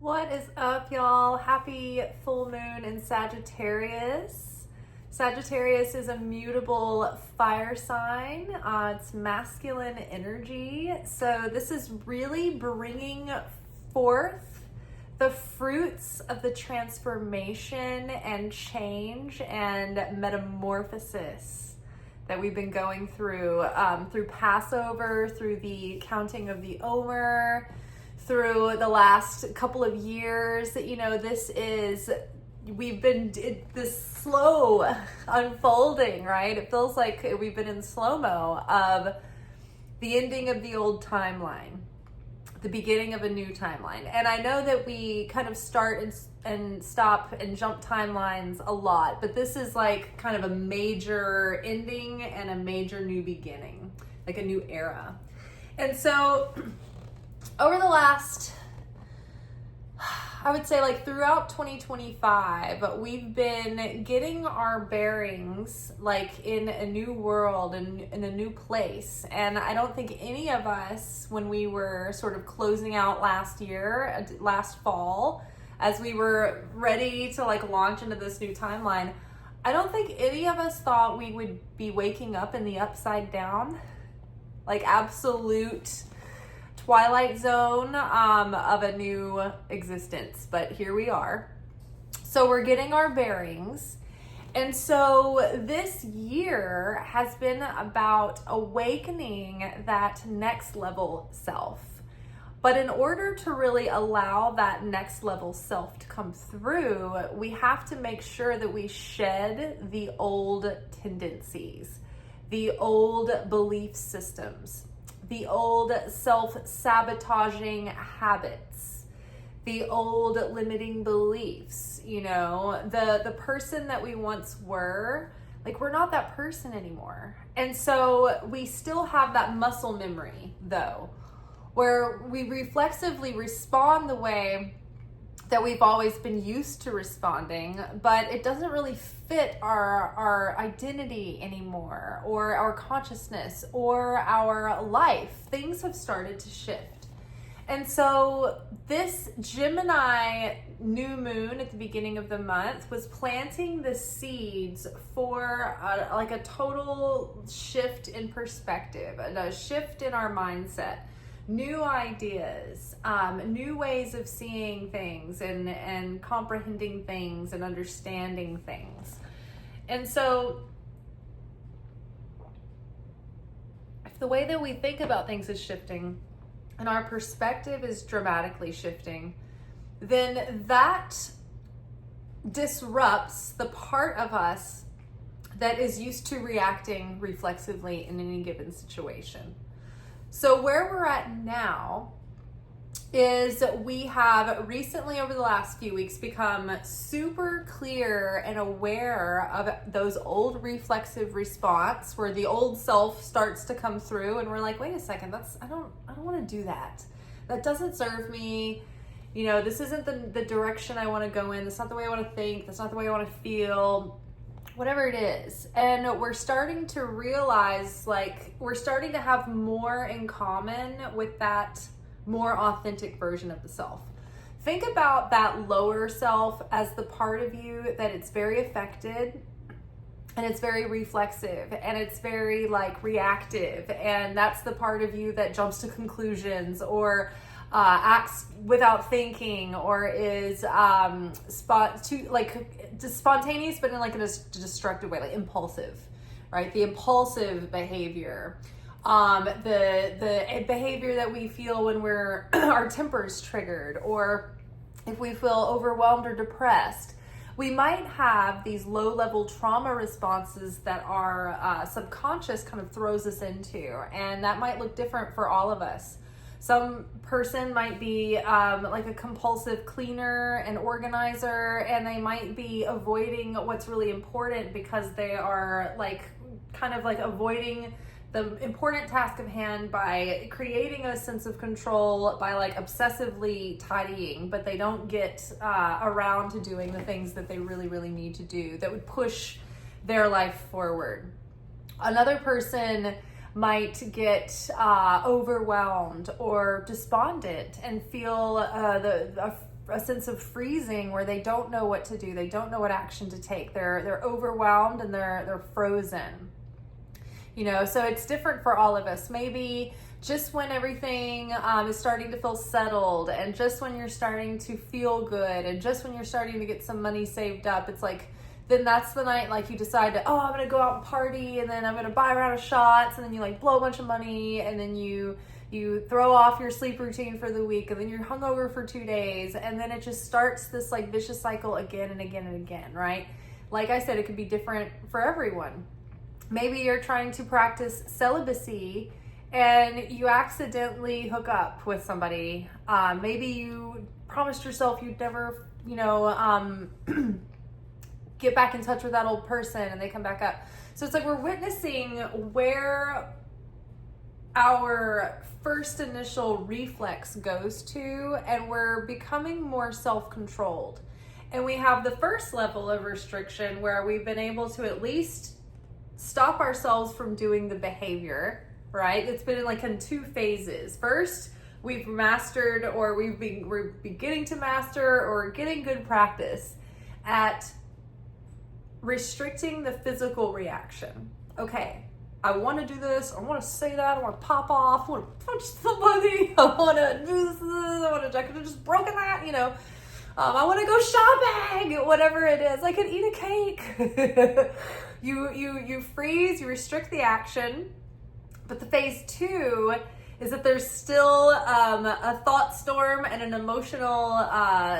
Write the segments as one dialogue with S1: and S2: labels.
S1: What is up, y'all? Happy full moon in Sagittarius. Sagittarius is a mutable fire sign. It's masculine energy. So this is really bringing forth the fruits of the transformation and change and metamorphosis that we've been going through Passover, through the counting of the Omer, through the last couple of years. We've been this slow unfolding, right? It feels like we've been in slow-mo of the ending of the old timeline, the beginning of a new timeline. And I know that we kind of start and stop and jump timelines a lot, but this is like kind of a major ending and a major new beginning, like a new era. And so over the last, I would say like throughout 2025, we've been getting our bearings like in a new world and in a new place. And I don't think any of us, when we were sort of closing out last fall, as we were ready to like launch into this new timeline, I don't think any of us thought we would be waking up in the upside down, like absolute twilight zone of a new existence. But here we are. So we're getting our bearings. And so this year has been about awakening that next level self. But in order to really allow that next level self to come through, we have to make sure that we shed the old tendencies, the old belief systems, the old self-sabotaging habits, the old limiting beliefs. The person that we once were, like, we're not that person anymore. And so we still have that muscle memory though, where we reflexively respond the way that we've always been used to responding, but it doesn't really fit our identity anymore, or our consciousness, or our life. Things have started to shift. And so this Gemini new moon at the beginning of the month was planting the seeds for a total shift in perspective, a shift in our mindset. New ideas, new ways of seeing things and comprehending things and understanding things. And so if the way that we think about things is shifting and our perspective is dramatically shifting, then that disrupts the part of us that is used to reacting reflexively in any given situation. So where we're at now is we have recently, over the last few weeks, become super clear and aware of those old reflexive response where the old self starts to come through, and we're like, wait a second, I don't want to do that. That doesn't serve me. This isn't the direction I want to go in. That's not the way I want to think. That's not the way I want to feel. Whatever it is. And we're starting to realize, like, we're starting to have more in common with that more authentic version of the self. Think about that lower self as the part of you that it's very affected, and it's very reflexive, and it's very like reactive, and that's the part of you that jumps to conclusions or acts without thinking, or is just spontaneous, but in like a destructive way, like impulsive, right? The impulsive behavior, the behavior that we feel when we're our temper's triggered, or if we feel overwhelmed or depressed. We might have these low-level trauma responses that our subconscious kind of throws us into, and that might look different for all of us. Some person might be like a compulsive cleaner and organizer, and they might be avoiding what's really important because they are like kind of like avoiding the important task of hand by creating a sense of control by like obsessively tidying, but they don't get around to doing the things that they really, really need to do that would push their life forward. Another person might get overwhelmed or despondent and feel a sense of freezing where they don't know what to do. They don't know what action to take. They're overwhelmed and they're frozen. You know, so it's different for all of us. Maybe just when everything is starting to feel settled, and just when you're starting to feel good, and just when you're starting to get some money saved up, it's like, then that's the night like you decide to, I'm going to go out and party, and then I'm going to buy a round of shots, and then you like blow a bunch of money, and then you throw off your sleep routine for the week, and then you're hungover for 2 days, and then it just starts this like vicious cycle again and again and again, right? Like I said, it could be different for everyone. Maybe you're trying to practice celibacy and you accidentally hook up with somebody. Maybe you promised yourself you'd never, get back in touch with that old person, and they come back up. So it's like we're witnessing where our first initial reflex goes to, and we're becoming more self-controlled. And we have the first level of restriction where we've been able to at least stop ourselves from doing the behavior, right? It's been in 2 phases. First, we've mastered, or we're beginning to master, or getting good practice at restricting the physical reaction. Okay, I want to do this, I want to say that, I want to pop off, I want to punch somebody, I want to do this, I could have just broken that, I want to go shopping, whatever it is. I could eat a cake. You freeze, you restrict the action. But the phase 2 is that there's still a thought storm and an emotional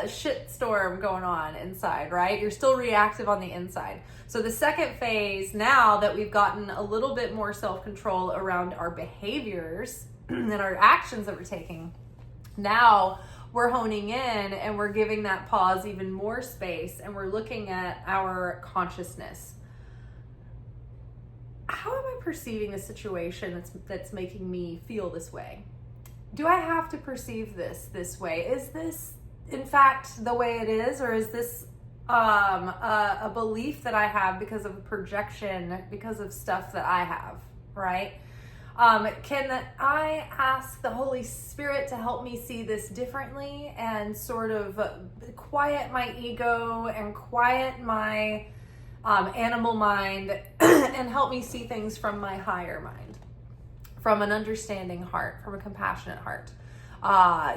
S1: shit storm going on inside, right? You're still reactive on the inside. So the second phase, now that we've gotten a little bit more self-control around our behaviors and our actions that we're taking, now we're honing in and we're giving that pause even more space, and we're looking at our consciousness. How am I perceiving a situation that's making me feel this way? Do I have to perceive this way? Is this in fact the way it is, or is this a belief that I have because of projection, because of stuff that I have, right? Can I ask the Holy Spirit to help me see this differently, and sort of quiet my ego and quiet my animal mind and help me see things from my higher mind, from an understanding heart, from a compassionate heart.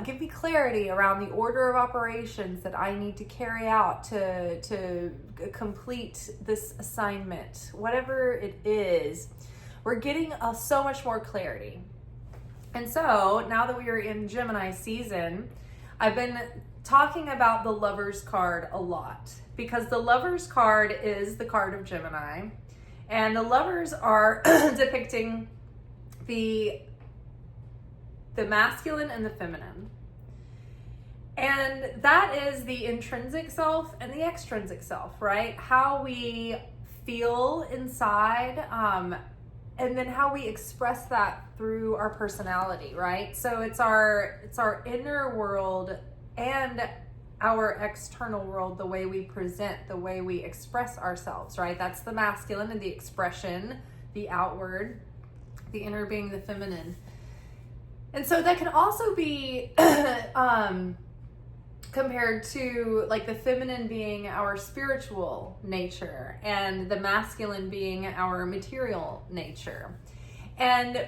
S1: Give me clarity around the order of operations that I need to carry out to complete this assignment, whatever it is. We're getting so much more clarity. And so now that we are in Gemini season, I've been talking about the Lover's card a lot, because the Lover's card is the card of Gemini, and the Lovers are depicting the masculine and the feminine. And that is the intrinsic self and the extrinsic self, right? How we feel inside, and then how we express that through our personality, right? So it's our inner world and our external world, the way we present, the way we express ourselves, right? That's the masculine and the expression, the outward, the inner being the feminine. And so that can also be compared to like the feminine being our spiritual nature and the masculine being our material nature. And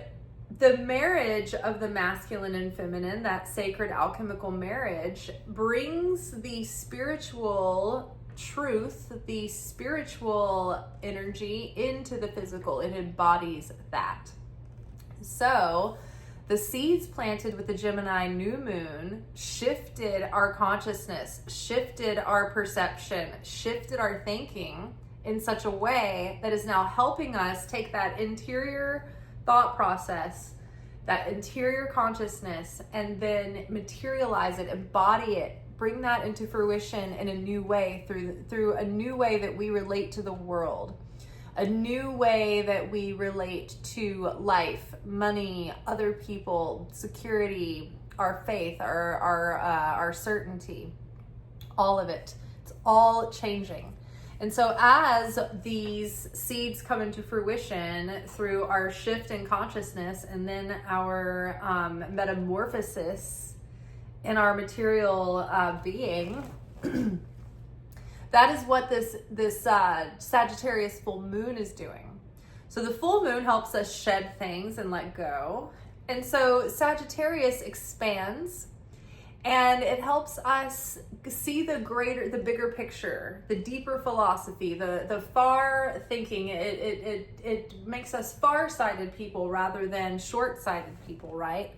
S1: the marriage of the masculine and feminine, that sacred alchemical marriage, brings the spiritual truth, the spiritual energy into the physical. It embodies that. So the seeds planted with the Gemini new moon shifted our consciousness, shifted our perception, shifted our thinking in such a way that is now helping us take that interior thought process, that interior consciousness, and then materialize it, embody it, bring that into fruition in a new way, through a new way that we relate to the world, a new way that we relate to life, money, other people, security, our faith, our certainty, all of it. It's all changing. And so as these seeds come into fruition through our shift in consciousness and then our metamorphosis in our material being, that is what this Sagittarius full moon is doing. So the full moon helps us shed things and let go. And so Sagittarius expands, and it helps us see the bigger picture, the deeper philosophy, the far thinking. It makes us far-sighted people rather than short-sighted people, right?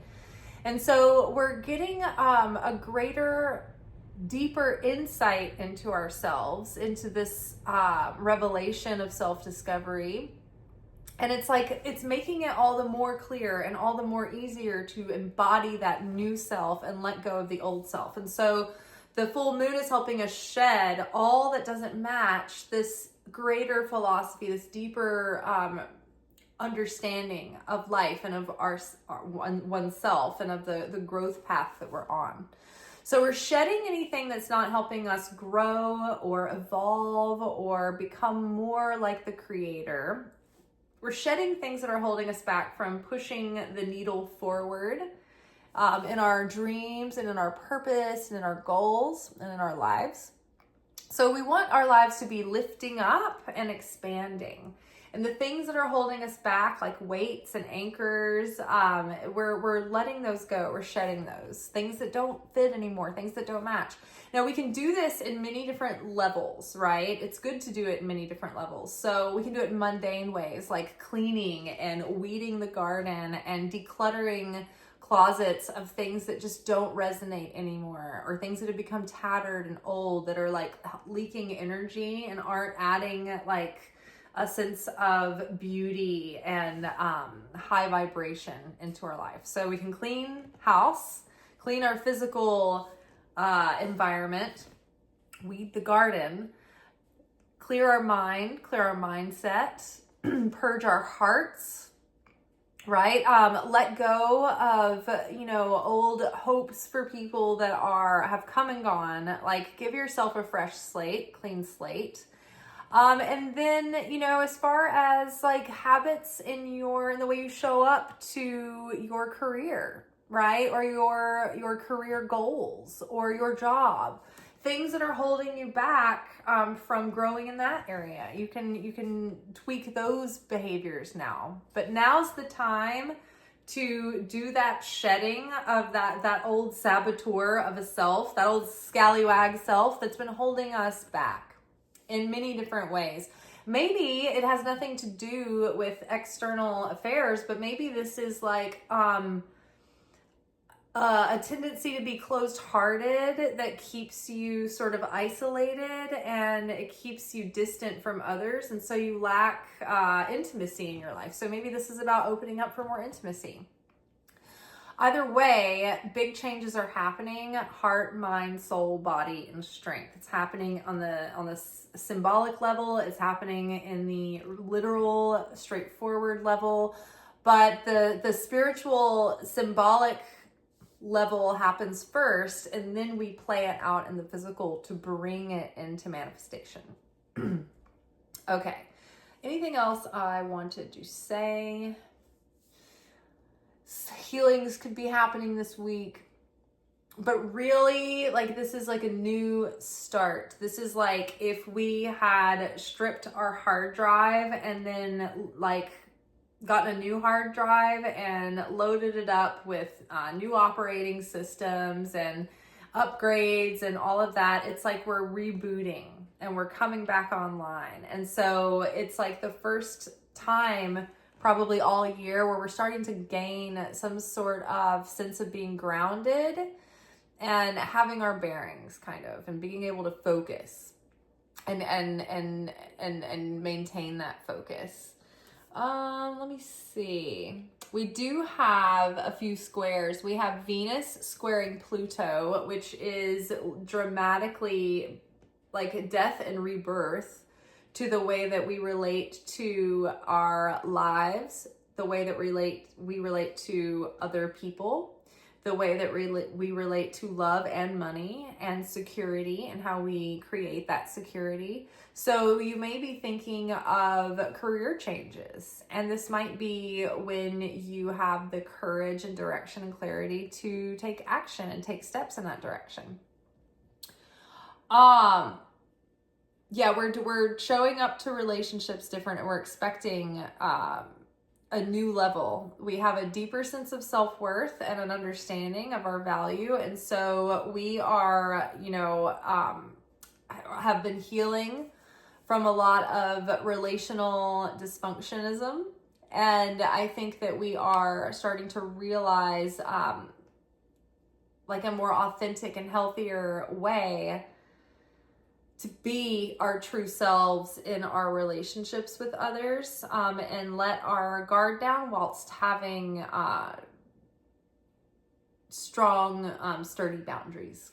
S1: And so we're getting a greater, deeper insight into ourselves, into this revelation of self-discovery. And it's like, it's making it all the more clear and all the more easier to embody that new self and let go of the old self. And so the full moon is helping us shed all that doesn't match this greater philosophy, this deeper understanding of life and of oneself and of the growth path that we're on. So we're shedding anything that's not helping us grow or evolve or become more like the creator. We're shedding things that are holding us back from pushing the needle forward in our dreams and in our purpose and in our goals and in our lives. So we want our lives to be lifting up and expanding. And the things that are holding us back, like weights and anchors, we're letting those go. We're shedding those. Things that don't fit anymore, things that don't match. Now, we can do this in many different levels, right? It's good to do it in many different levels. So we can do it in mundane ways, like cleaning and weeding the garden and decluttering closets of things that just don't resonate anymore, or things that have become tattered and old that are like leaking energy and aren't adding like a sense of beauty and high vibration into our life. So we can clean house, clean our physical environment, weed the garden, clear our mind, clear our mindset, purge our hearts, right? Let go of, old hopes for people that have come and gone. Like, give yourself a fresh slate, clean slate. And then, as far as like habits in the way you show up to your career, right? Or your career goals or your job, things that are holding you back, from growing in that area. You can tweak those behaviors now, but now's the time to do that shedding of that old saboteur of a self, that old scallywag self that's been holding us back in many different ways. Maybe it has nothing to do with external affairs, but maybe this is like a tendency to be closed-hearted that keeps you sort of isolated and it keeps you distant from others, and so you lack intimacy in your life. So maybe this is about opening up for more intimacy. Either way, big changes are happening: heart, mind, soul, body, and strength. It's happening on the symbolic level. It's happening in the literal, straightforward level. But the spiritual, symbolic level happens first, and then we play it out in the physical to bring it into manifestation. Okay. Anything else I wanted to say? Healings could be happening this week, but really, like, this is like a new start. This is like if we had stripped our hard drive and then like gotten a new hard drive and loaded it up with new operating systems and upgrades and all of that. It's like we're rebooting and we're coming back online. And so it's like the first time probably all year where we're starting to gain some sort of sense of being grounded and having our bearings, kind of, and being able to focus and maintain that focus. Let me see. We do have a few squares. We have Venus squaring Pluto, which is dramatically like death and rebirth to the way that we relate to our lives, the way that we relate to other people. the way that we relate to love and money and security and how we create that security. So you may be thinking of career changes, and this might be when you have the courage and direction and clarity to take action and take steps in that direction. Yeah, we're showing up to relationships different, and we're expecting a new level. We have a deeper sense of self-worth and an understanding of our value. And so we are, have been healing from a lot of relational dysfunctionism. And I think that we are starting to realize like a more authentic and healthier way to be our true selves in our relationships with others, and let our guard down whilst having strong, sturdy boundaries.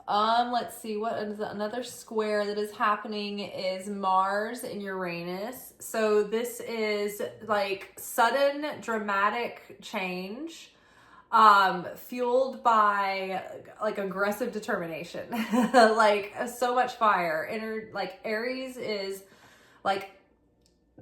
S1: Let's see, what is another square that is happening is Mars and Uranus. So this is like sudden dramatic change, fueled by like aggressive determination, like so much fire. Like Aries is like,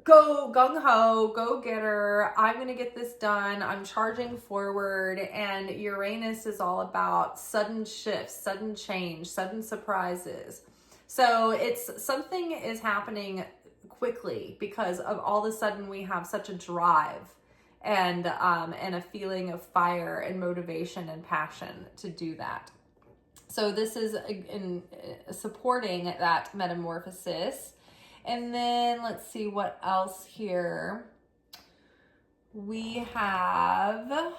S1: go gung-ho, go getter, I'm gonna get this done, I'm charging forward. And Uranus is all about sudden shifts, sudden change, sudden surprises. So it's something is happening quickly because of all of a sudden we have such a drive and a feeling of fire and motivation and passion to do that. So this is in supporting that metamorphosis. And then let's see what else here. We have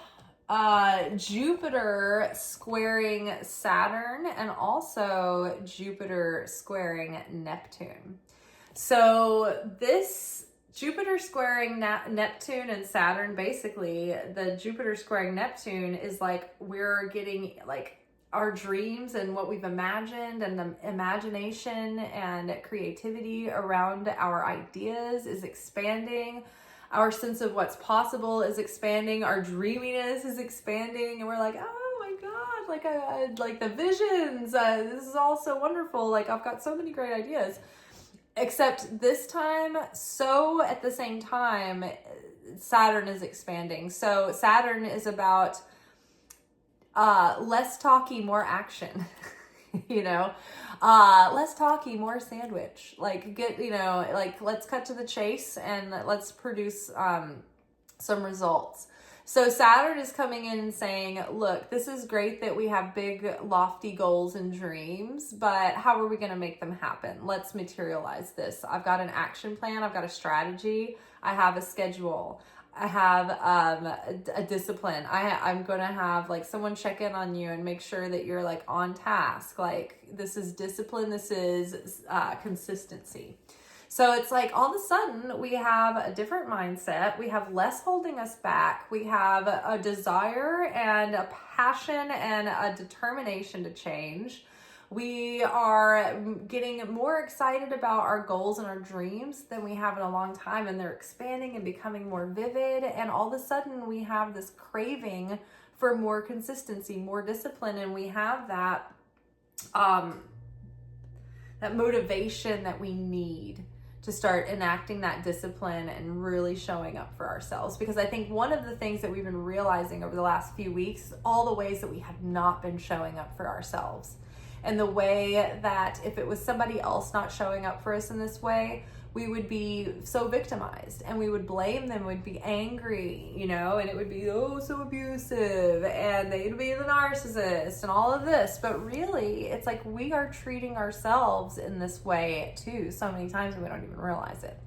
S1: Jupiter squaring Saturn and also Jupiter squaring Neptune. So this Jupiter squaring Neptune and Saturn, basically the Jupiter squaring Neptune is like we're getting like our dreams and what we've imagined, and the imagination and creativity around our ideas is expanding. Our sense of what's possible is expanding. Our dreaminess is expanding, and we're like, oh my God, like I like the visions. This is all so wonderful. Like I've got so many great ideas. Except this time, so at the same time, Saturn is expanding. So Saturn is about less talky, more action, less talky, more sandwich, like like let's cut to the chase and let's produce some results. So Saturn is coming in and saying, look, this is great that we have big, lofty goals and dreams, but how are we going to make them happen? Let's materialize this. I've got an action plan. I've got a strategy. I have a schedule. I have a discipline. I'm going to have like someone check in on you and make sure that you're like on task. Like this is discipline. This is consistency. So it's like all of a sudden we have a different mindset. We have less holding us back. We have a desire and a passion and a determination to change. We are getting more excited about our goals and our dreams than we have in a long time, and they're expanding and becoming more vivid. And all of a sudden we have this craving for more consistency, more discipline, and we have that that motivation that we need to start enacting that discipline and really showing up for ourselves. Because I think one of the things that we've been realizing over the last few weeks is all the ways that we have not been showing up for ourselves. And the way that if it was somebody else not showing up for us in this way, we would be so victimized and we would blame them, would be angry, and it would be, oh, so abusive, and they'd be the narcissist and all of this. But really, it's like we are treating ourselves in this way too so many times and we don't even realize it.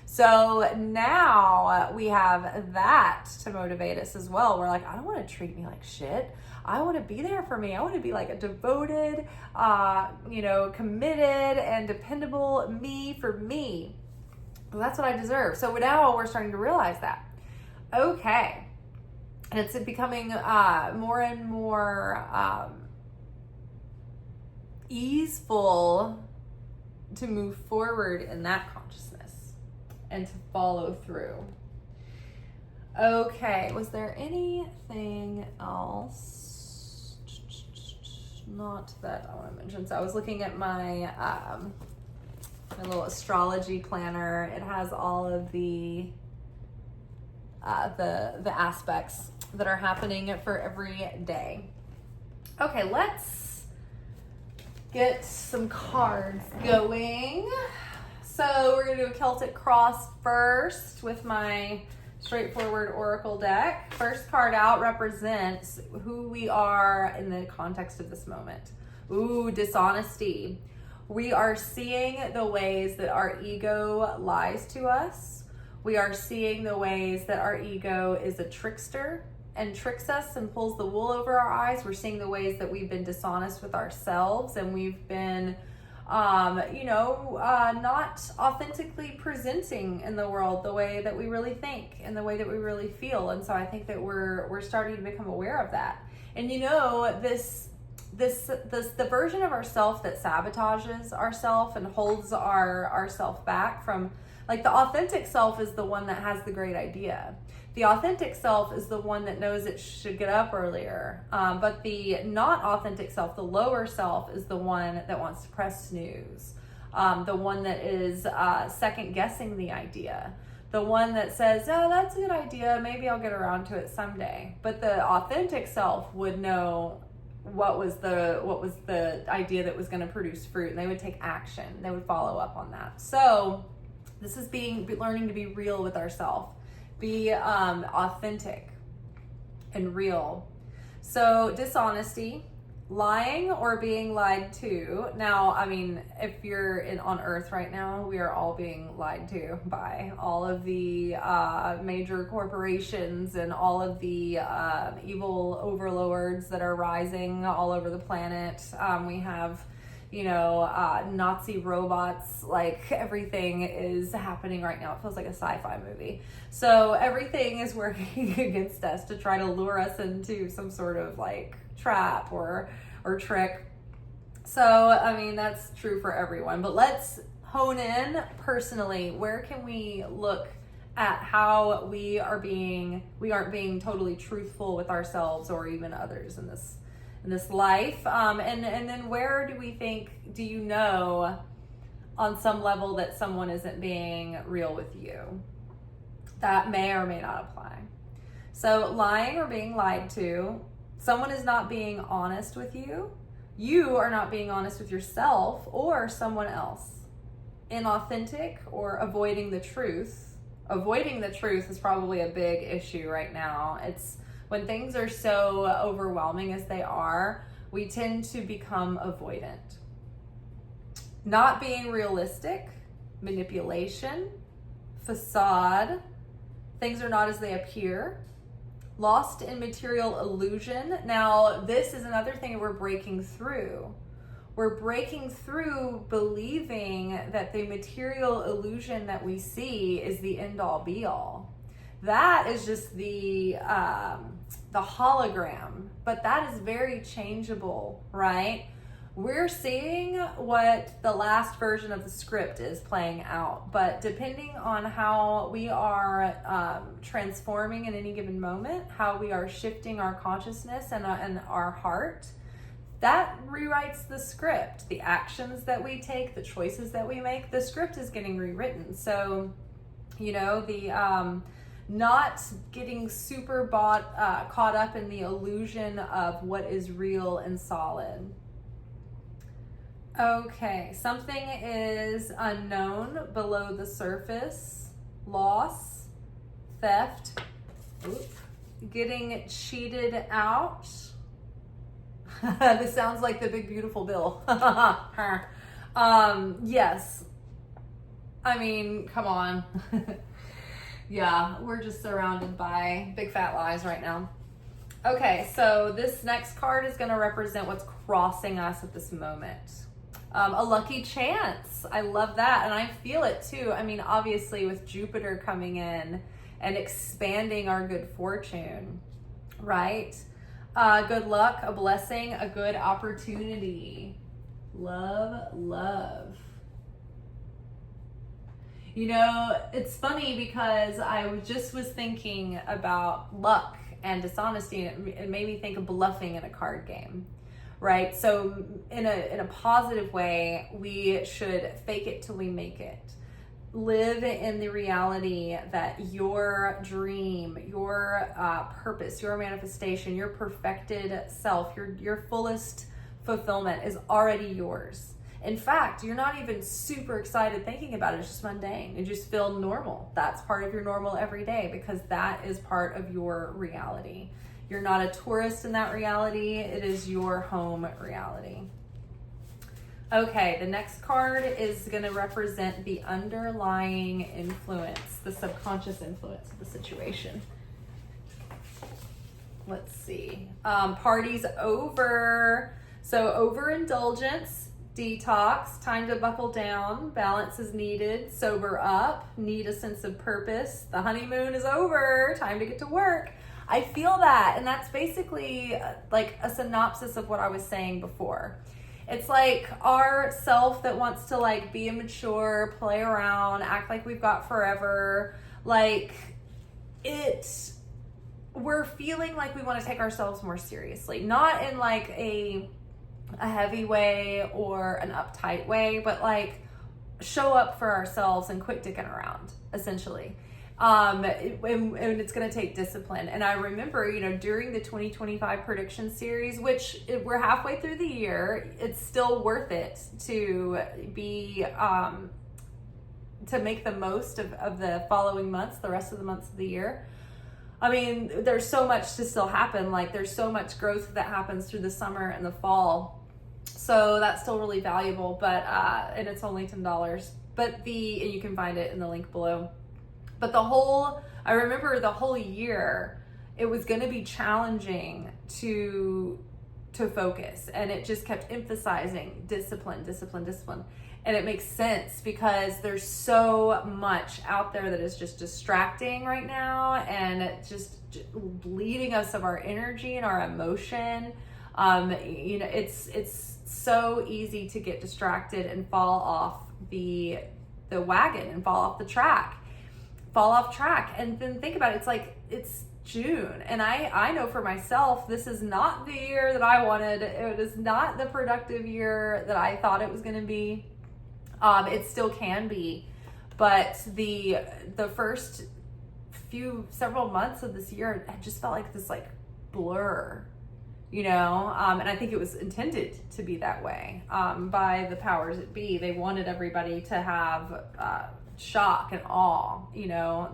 S1: So now we have that to motivate us as well. We're like, I don't want to treat me like shit. I want to be there for me. I want to be like a devoted, committed and dependable me for me. Well, that's what I deserve. So now we're starting to realize that. Okay. And it's becoming more and more easeful to move forward in that consciousness and to follow through. Okay, was there anything else? Not that I want to mention. So I was looking at my my little astrology planner. It has all of the aspects that are happening for every day. Okay, let's get some cards going. So we're gonna do a Celtic cross first with my straightforward oracle deck. First card out represents who we are in the context of this moment. Ooh, dishonesty. We are seeing the ways that our ego lies to us. We are seeing the ways that our ego is a trickster and tricks us and pulls the wool over our eyes. We're seeing the ways that we've been dishonest with ourselves, and we've been not authentically presenting in the world the way that we really think and the way that we really feel. And so I think that we're starting to become aware of that. And the version of ourself that sabotages ourself and holds ourself back from, like, the authentic self is the one that has the great idea. The authentic self is the one that knows it should get up earlier. But the not authentic self, the lower self, is the one that wants to press snooze. The one that is second guessing the idea. The one that says, oh, that's a good idea. Maybe I'll get around to it someday. But the authentic self would know what was the idea that was going to produce fruit, and they would take action. They would follow up on that. So this is learning to be real with ourselves. Be authentic and real. So dishonesty, lying or being lied to. Now, I mean, if you're on Earth right now, we are all being lied to by all of the major corporations and all of the evil overlords that are rising all over the planet. We have Nazi robots. Like, everything is happening right now. It feels like a sci-fi movie. So everything is working against us to try to lure us into some sort of like trap or trick. So, I mean, that's true for everyone, but let's hone in personally. Where can we look at how we aren't being totally truthful with ourselves or even others in this life, and then where do you know on some level that someone isn't being real with you? That may or may not apply. So lying or being lied to, someone is not being honest with you. You are not being honest with yourself or someone else. Inauthentic or avoiding the truth. Avoiding the truth is probably a big issue right now. It's when things are so overwhelming as they are, we tend to become avoidant. Not being realistic, manipulation, facade, things are not as they appear, lost in material illusion. Now, this is another thing that we're breaking through. We're breaking through believing that the material illusion that we see is the end-all be-all. That is just the hologram, but that is very changeable, right? We're seeing what the last version of the script is playing out, but depending on how we are transforming in any given moment, how we are shifting our consciousness and our heart, that rewrites the script. The actions that we take, the choices that we make, the script is getting rewritten. So, not getting super caught up in the illusion of what is real and solid. Okay, something is unknown below the surface. Loss, theft, getting cheated out. This sounds like the big beautiful bill. Yes. I mean, come on. Yeah, we're just surrounded by big fat lies right now. Okay, so this next card is going to represent what's crossing us at this moment. A lucky chance. I love that, and I feel it too. I mean, obviously with Jupiter coming in and expanding our good fortune, right? Good luck, a blessing, a good opportunity. Love. You know, it's funny because was thinking about luck and dishonesty, and it made me think of bluffing in a card game, right? So in a positive way, we should fake it till we make it. Live in the reality that your dream, your purpose, your manifestation, your perfected self, your fullest fulfillment is already yours. In fact, you're not even super excited thinking about it. It's just mundane. You just feel normal. That's part of your normal every day because that is part of your reality. You're not a tourist in that reality. It is your home reality. Okay, the next card is going to represent the underlying influence, the subconscious influence of the situation. Let's see. Party's over. So overindulgence, detox, time to buckle down, balance is needed, sober up, need a sense of purpose. The honeymoon is over, time to get to work. I feel that, and that's basically like a synopsis of what I was saying before. It's like our self that wants to like be immature, play around, act like we've got forever. Like we're feeling like we want to take ourselves more seriously, not in like a heavy way or an uptight way, but like show up for ourselves and quit dicking around, essentially. And it's going to take discipline. And I remember, during the 2025 prediction series, which we're halfway through the year, it's still worth it to be, to make the most of the following months, the rest of the months of the year. I mean, there's so much to still happen. Like there's so much growth that happens through the summer and the fall. So that's still really valuable, but, and it's only $10, but and you can find it in the link below. But I remember the whole year, it was going to be challenging to focus. And it just kept emphasizing discipline. And it makes sense because there's so much out there that is just distracting right now and just bleeding us of our energy and our emotion. It's so easy to get distracted and fall off the wagon and fall off track. And then think about it. It's like, it's June. And I know for myself, this is not the year that I wanted. It is not the productive year that I thought it was going to be. It still can be, but the first several months of this year, I just felt like this like blur, and I think it was intended to be that way, by the powers that be. They wanted everybody to have, shock and awe.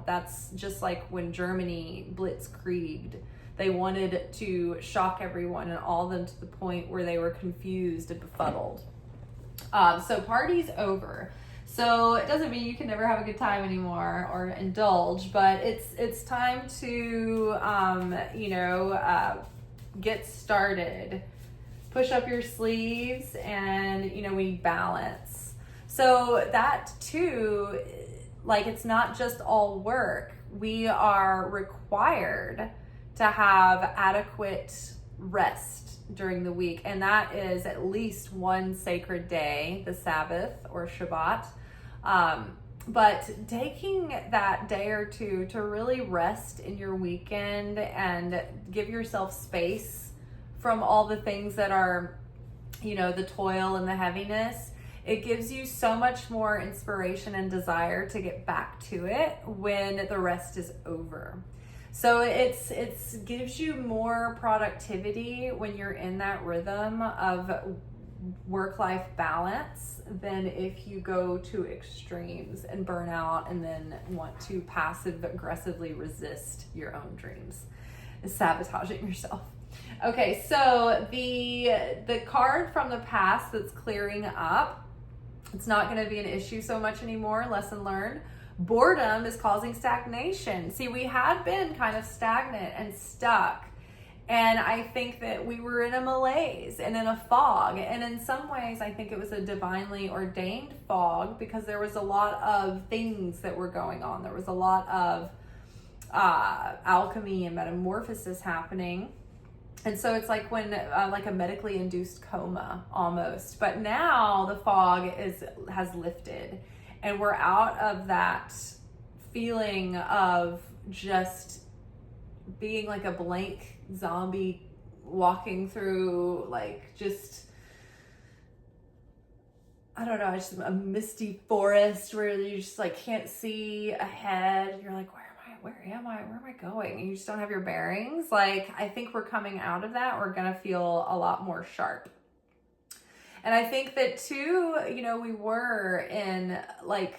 S1: That's just like when Germany blitzkrieged. They wanted to shock everyone and awe them to the point where they were confused and befuddled. So party's over. So it doesn't mean you can never have a good time anymore or indulge, but it's time to get started. Push up your sleeves and we balance. So that too, like it's not just all work. We are required to have adequate rest during the week, and that is at least one sacred day, the Sabbath or Shabbat. But taking that day or two to really rest in your weekend and give yourself space from all the things that are, the toil and the heaviness, it gives you so much more inspiration and desire to get back to it when the rest is over. So it's gives you more productivity when you're in that rhythm of work-life balance than if you go to extremes and burn out and then want to passive-aggressively resist your own dreams. Sabotaging yourself. Okay, so the card from the past that's clearing up, it's not going to be an issue so much anymore. Lesson learned. Boredom is causing stagnation. See, we had been kind of stagnant and stuck. And I think that we were in a malaise and in a fog. And in some ways, I think it was a divinely ordained fog because there was a lot of things that were going on. There was a lot of alchemy and metamorphosis happening. And so it's like when like a medically induced coma almost. But now the fog has lifted And we're out of that feeling of just being like a blank zombie walking through like just, I don't know, just a misty forest where you just like can't see ahead. You're like, where am I going? And you just don't have your bearings. Like, I think we're coming out of that. We're going to feel a lot more sharp. And I think that too, you know, we were in like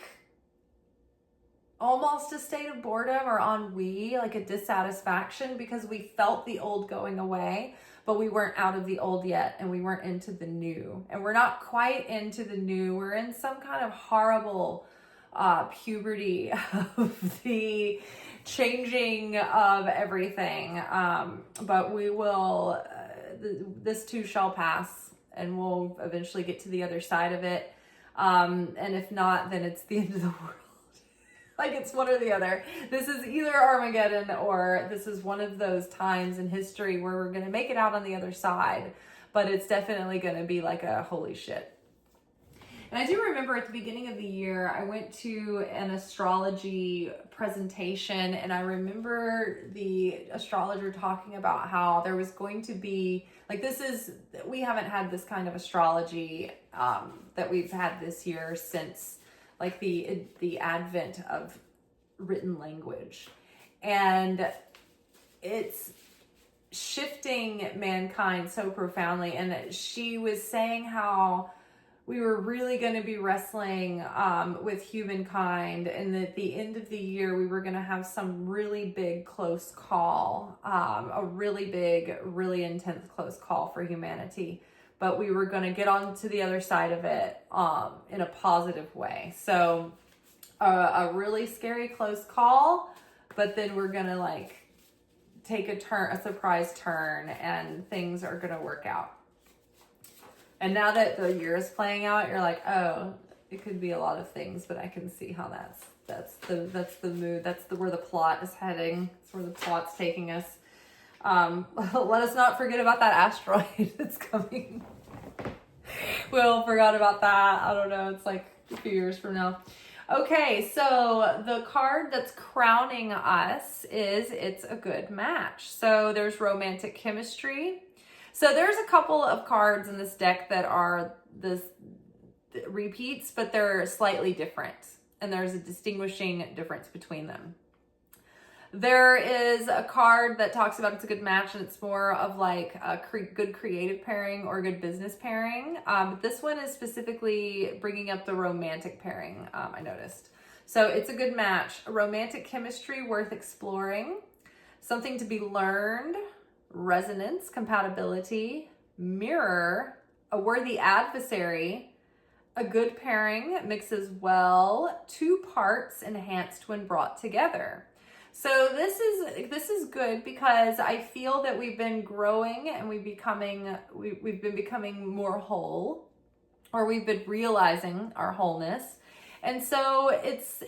S1: almost a state of boredom or ennui, like a dissatisfaction, because we felt the old going away, but we weren't out of the old yet, and we weren't into the new. And we're not quite into the new. We're in some kind of horrible puberty of the changing of everything. But we will, this too shall pass, and we'll eventually get to the other side of it. And if not, then it's the end of the world. Like, it's one or the other. This is either Armageddon, or this is one of those times in history where we're going to make it out on the other side, but it's definitely going to be like a holy shit. And I do remember at the beginning of the year, I went to an astrology presentation, and I remember the astrologer talking about how there was going to be, like, we haven't had this kind of astrology that we've had this year since like the advent of written language. And it's shifting mankind so profoundly. And she was saying how we were really going to be wrestling with humankind, and at the end of the year we were going to have some really big close call, a really big, really intense close call for humanity. But we were going to get on to the other side of it in a positive way. So a really scary close call, but then we're going to like take a surprise turn, and things are going to work out. And now that the year is playing out, you're like, oh, it could be a lot of things, but I can see how that's the mood. That's where the plot is heading. That's where the plot's taking us. Let us not forget about that asteroid that's coming. Will forgot about that. I don't know. It's like a few years from now. Okay, so the card that's crowning us is It's a Good Match. So there's romantic chemistry. So there's a couple of cards in this deck that are this repeats, but they're slightly different. And there's a distinguishing difference between them. There is a card that talks about it's a good match, and it's more of like a good creative pairing or good business pairing. But this one is specifically bringing up the romantic pairing, I noticed. So it's a good match, a romantic chemistry worth exploring, something to be learned, resonance, compatibility, mirror, a worthy adversary, a good pairing, mixes well, two parts enhanced when brought together. So this is good because I feel that we've been growing and we've been becoming more whole, or we've been realizing our wholeness. And so it's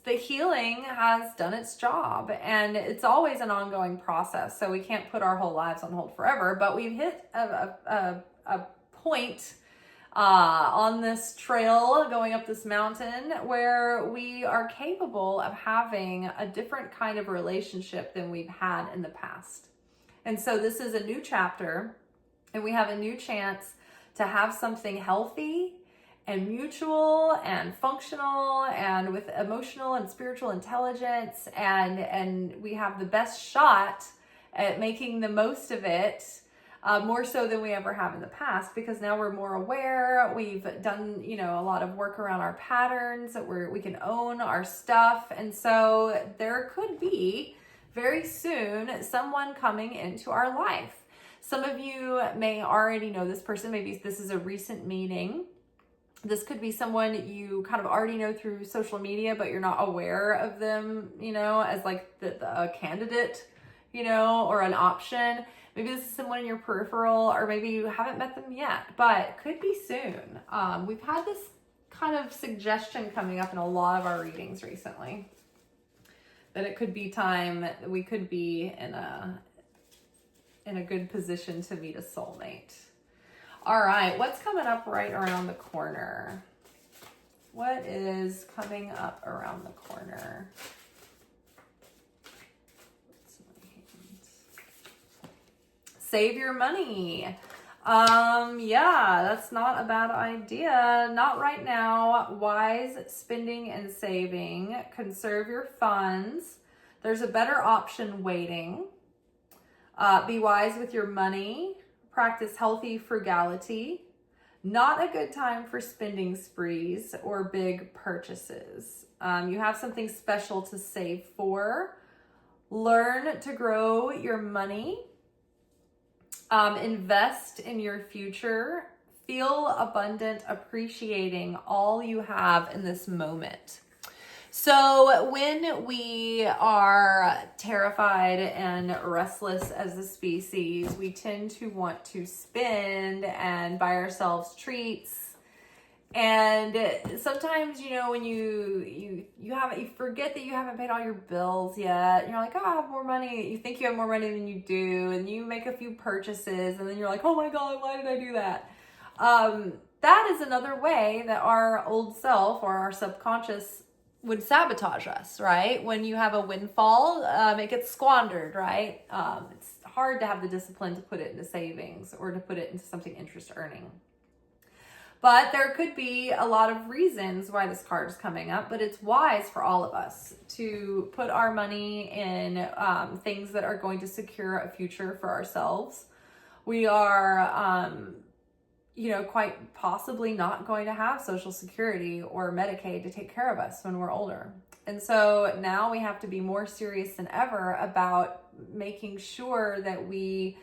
S1: the healing has done its job, and it's always an ongoing process. So we can't put our whole lives on hold forever, but we've hit a point on this trail going up this mountain where we are capable of having a different kind of relationship than we've had in the past. And so this is a new chapter, and we have a new chance to have something healthy and mutual and functional and with emotional and spiritual intelligence, and we have the best shot at making the most of it. More so than we ever have in the past, because now we're more aware. We've done, a lot of work around our patterns that we can own our stuff. And so there could be very soon someone coming into our life. Some of you may already know this person. Maybe this is a recent meeting. This could be someone you kind of already know through social media, but you're not aware of them, as like a candidate, or an option. Maybe this is someone in your peripheral, or maybe you haven't met them yet, but could be soon. We've had this kind of suggestion coming up in a lot of our readings recently, that it could be time that we could be in a good position to meet a soulmate. All right, what's coming up right around the corner? What is coming up around the corner? Save your money. Yeah, that's not a bad idea. Not right now. Wise spending and saving. Conserve your funds. There's a better option waiting. Be wise with your money. Practice healthy frugality. Not a good time for spending sprees or big purchases. You have something special to save for. Learn to grow your money. Invest in your future. Feel abundant, appreciating all you have in this moment. So when we are terrified and restless as a species, we tend to want to spend and buy ourselves treats. And sometimes, you know, when you forget that you haven't paid all your bills yet. And you're like, oh, I have more money. You think you have more money than you do. And you make a few purchases. And then you're like, oh my God, why did I do that? That is another way that our old self or our subconscious would sabotage us, right? When you have a windfall, it gets squandered, right? It's hard to have the discipline to put it into savings or to put it into something interest earning. But there could be a lot of reasons why this card is coming up, but it's wise for all of us to put our money in things that are going to secure a future for ourselves. We are, quite possibly not going to have Social Security or Medicaid to take care of us when we're older. And so now we have to be more serious than ever about making sure that we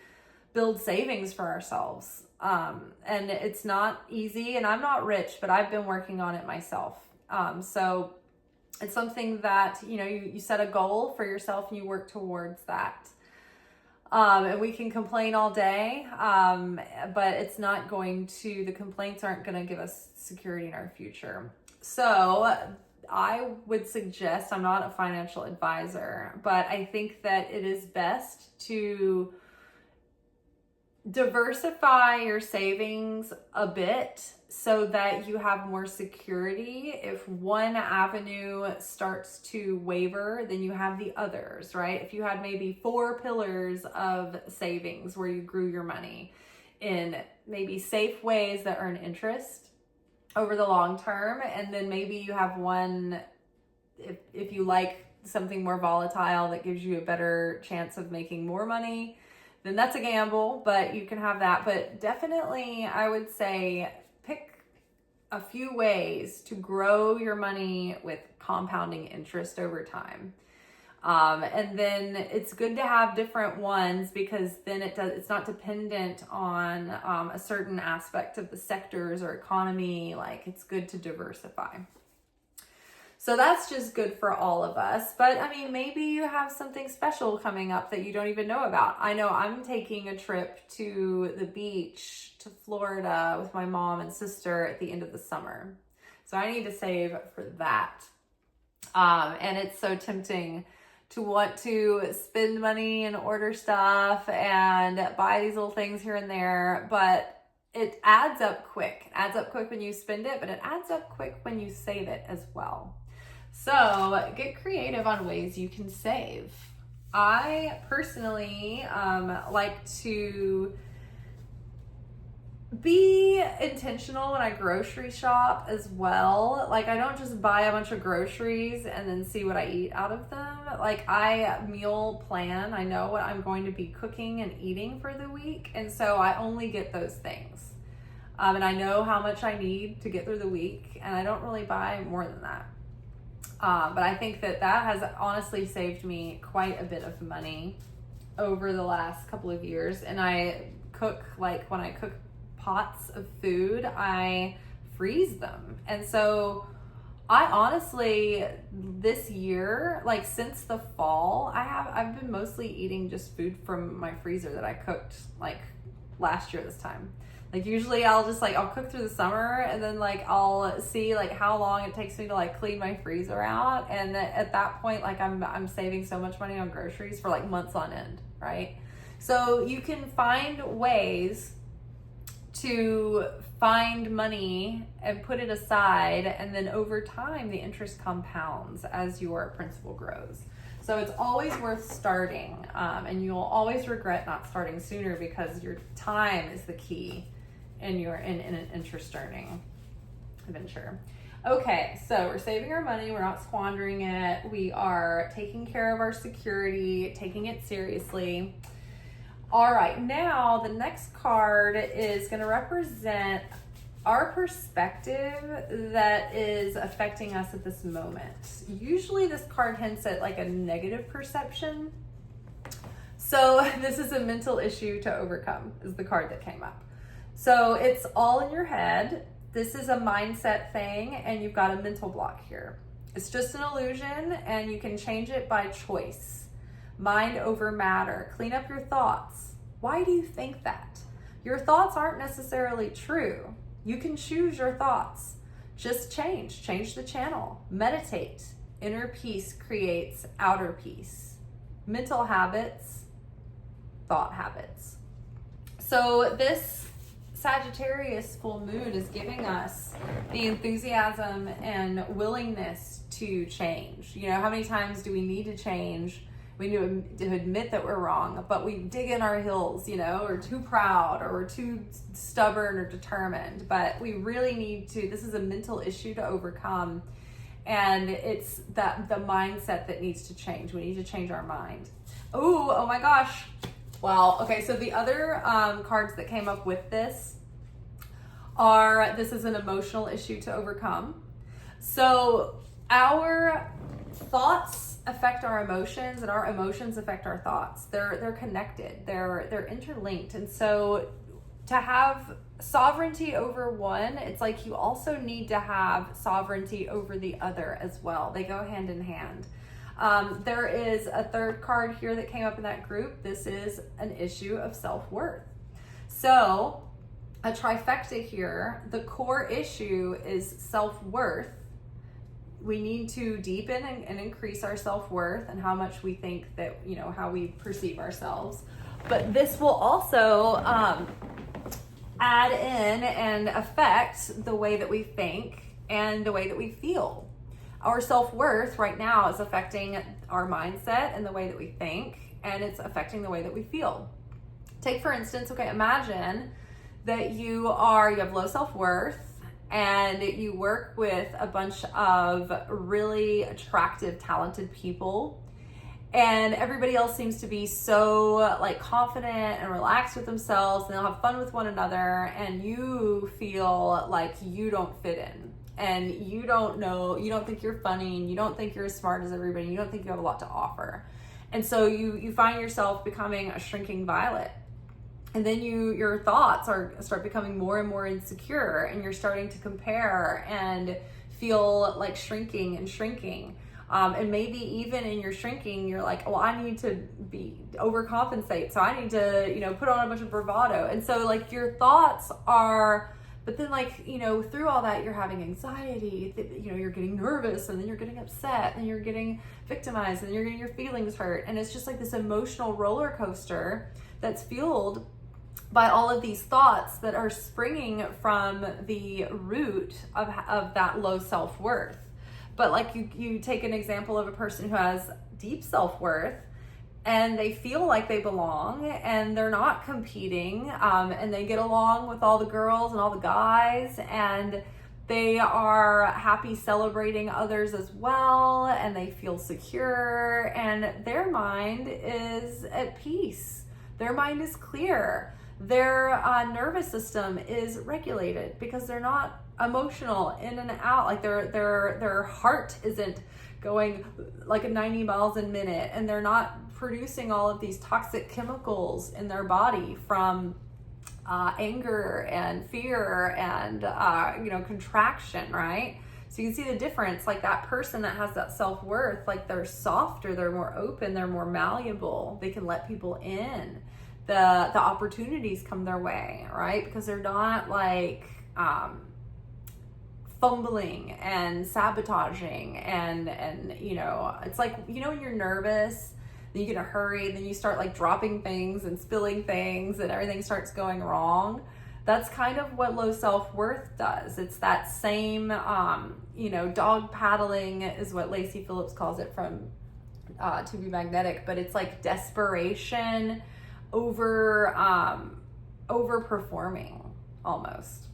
S1: build savings for ourselves. And it's not easy, and I'm not rich, but I've been working on it myself. So it's something that, you set a goal for yourself and you work towards that. And we can complain all day, but it's not the complaints aren't going to give us security in our future. So I would suggest, I'm not a financial advisor, but I think that it is best to diversify your savings a bit so that you have more security. If one avenue starts to waver, then you have the others, right? If you had maybe 4 pillars of savings where you grew your money in maybe safe ways that earn interest over the long term, and then maybe you have one, if you like something more volatile that gives you a better chance of making more money, then that's a gamble, but you can have that. But definitely, I would say pick a few ways to grow your money with compounding interest over time. And then it's good to have different ones because then it's not dependent on a certain aspect of the sectors or economy. Like, it's good to diversify. So that's just good for all of us. But I mean, maybe you have something special coming up that you don't even know about. I know I'm taking a trip to the beach to Florida with my mom and sister at the end of the summer. So I need to save for that. And it's so tempting to want to spend money and order stuff and buy these little things here and there, but it adds up quick. It adds up quick when you spend it, but it adds up quick when you save it as well. So get creative on ways you can save. I personally like to be intentional when I grocery shop as well. Like, I don't just buy a bunch of groceries and then see what I eat out of them. Like, I meal plan. I know what I'm going to be cooking and eating for the week. And so I only get those things. And I know how much I need to get through the week. And I don't really buy more than that. But I think that has honestly saved me quite a bit of money over the last couple of years. And I cook, like when I cook pots of food, I freeze them. And so I honestly, this year, like since the fall, I've been mostly eating just food from my freezer that I cooked like last year this time. Like, usually I'll cook through the summer and then like I'll see like how long it takes me to like clean my freezer out. And at that point, like I'm saving so much money on groceries for like months on end, right? So you can find ways to find money and put it aside, and then over time the interest compounds as your principal grows. So it's always worth starting, and you'll always regret not starting sooner, because your time is the key in an interest earning venture. Okay, so we're saving our money, we're not squandering it, we are taking care of our security, taking it seriously. All right, now the next card is going to represent our perspective that is affecting us at this moment. Usually this card hints at like a negative perception. So this is a mental issue to overcome, is the card that came up. So it's all in your head. This is a mindset thing, and you've got a mental block here. It's just an illusion, and you can change it by choice. Mind over matter. Clean up your thoughts. Why do you think that? Your thoughts aren't necessarily true. You can choose your thoughts. Just change the channel. Meditate. Inner peace creates outer peace. Mental habits, thought habits. So this Sagittarius full moon is giving us the enthusiasm and willingness to change. You know, how many times do we need to change? We need to admit that we're wrong, but we dig in our heels, you know, or too proud, or we're too stubborn or determined. But we really need to, this is a mental issue to overcome. And it's that the mindset that needs to change. We need to change our mind. Oh my gosh. Wow. Okay, so the other cards that came up with this is an emotional issue to overcome. So our thoughts affect our emotions, and our emotions affect our thoughts. They're connected. They're interlinked. And so to have sovereignty over one, it's like you also need to have sovereignty over the other as well. They go hand in hand. There is a third card here that came up in that group. This is an issue of self-worth. So a trifecta here. The core issue is self-worth. We need to deepen and increase our self-worth and how much we think that, you know, how we perceive ourselves. But this will also add in and affect the way that we think and the way that we feel. Our self-worth right now is affecting our mindset and the way that we think, and it's affecting the way that we feel. Take, for instance, okay, imagine that you have low self-worth and you work with a bunch of really attractive, talented people, and everybody else seems to be so like confident and relaxed with themselves, and they'll have fun with one another, and you feel like you don't fit in. And you don't think you're funny, and you don't think you're as smart as everybody, you don't think you have a lot to offer. And so you find yourself becoming a shrinking violet. And then your thoughts start becoming more and more insecure, and you're starting to compare and feel like shrinking. And maybe even in your shrinking, you're like, well, I need to overcompensate. So I need to, put on a bunch of bravado. And so like your thoughts are, but then like, through all that, you're having anxiety, you're getting nervous, and then you're getting upset, and you're getting victimized, and you're getting your feelings hurt. And it's just like this emotional roller coaster that's fueled by all of these thoughts that are springing from the root of that low self-worth. But like you take an example of a person who has deep self-worth, and they feel like they belong, and they're not competing, and they get along with all the girls and all the guys, and they are happy celebrating others as well, and they feel secure, and their mind is at peace. Their mind is clear. Their nervous system is regulated because they're not emotional in and out. Like their heart isn't going like 90 miles a minute, and they're not producing all of these toxic chemicals in their body from anger and fear and contraction, right? So you can see the difference. Like that person that has that self-worth, like they're softer, they're more open, they're more malleable, they can let people in. The opportunities come their way, right? Because they're not like fumbling and sabotaging and it's like, when you're nervous, then you get in a hurry, then you start like dropping things and spilling things, and everything starts going wrong. That's kind of what low self-worth does. It's that same, dog paddling is what Lacey Phillips calls it from To Be Magnetic, but it's like desperation over overperforming almost.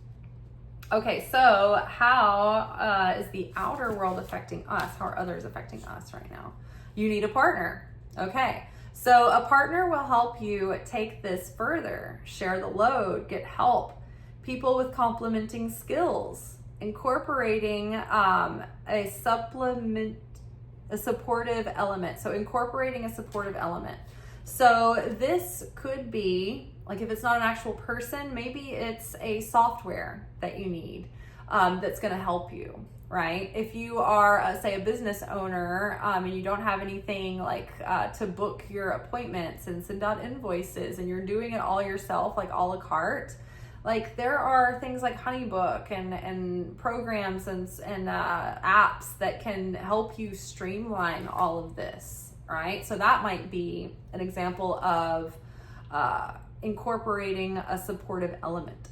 S1: Okay, so how is the outer world affecting us? How are others affecting us right now? You need a partner. Okay, so a partner will help you take this further, share the load, get help, people with complementing skills, incorporating a supportive element. So incorporating a supportive element. So this could be, like if it's not an actual person, maybe it's a software that you need that's going to help you, right? If you are, say, a business owner and you don't have anything like to book your appointments and send out invoices and you're doing it all yourself, like a la carte, like there are things like HoneyBook and programs and apps that can help you streamline all of this, right? So that might be an example of incorporating a supportive element.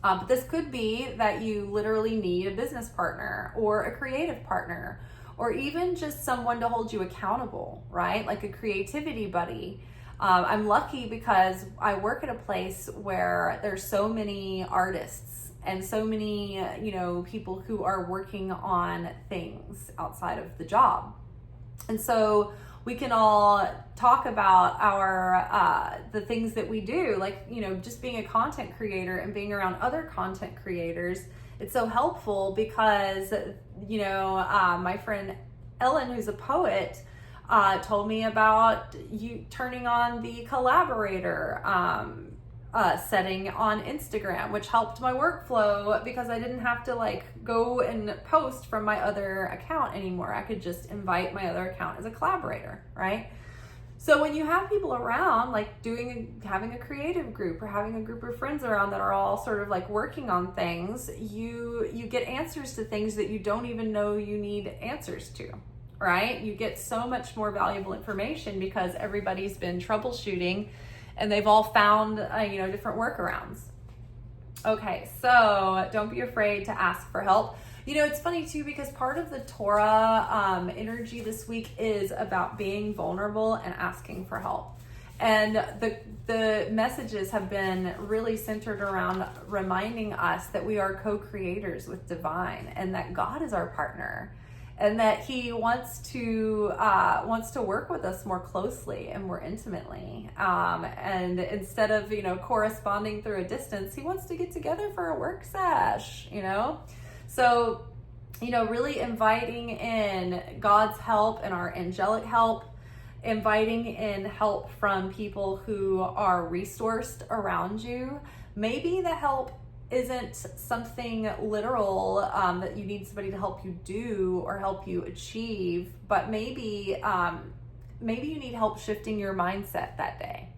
S1: But this could be that you literally need a business partner or a creative partner, or even just someone to hold you accountable, right? Like a creativity buddy. I'm lucky because I work at a place where there's so many artists and so many, people who are working on things outside of the job. And so we can all talk about our the things that we do, like, just being a content creator and being around other content creators. It's so helpful because, my friend Ellen, who's a poet, told me about you turning on the collaborator setting on Instagram, which helped my workflow because I didn't have to go and post from my other account anymore. I could just invite my other account as a collaborator, right? So when you have people around, having a creative group or having a group of friends around that are all sort of working on things, you get answers to things that you don't even know you need answers to, right? You get so much more valuable information because everybody's been troubleshooting and they've all found, different workarounds. Okay, so don't be afraid to ask for help. It's funny too, because part of the Torah energy this week is about being vulnerable and asking for help. And the messages have been really centered around reminding us that we are co-creators with divine and that God is our partner. And that he wants to work with us more closely and more intimately. And instead of, corresponding through a distance, he wants to get together for a work sesh, So, really inviting in God's help and our angelic help, inviting in help from people who are resourced around you. Maybe the help isn't something literal that you need somebody to help you do or help you achieve, but maybe you need help shifting your mindset that day,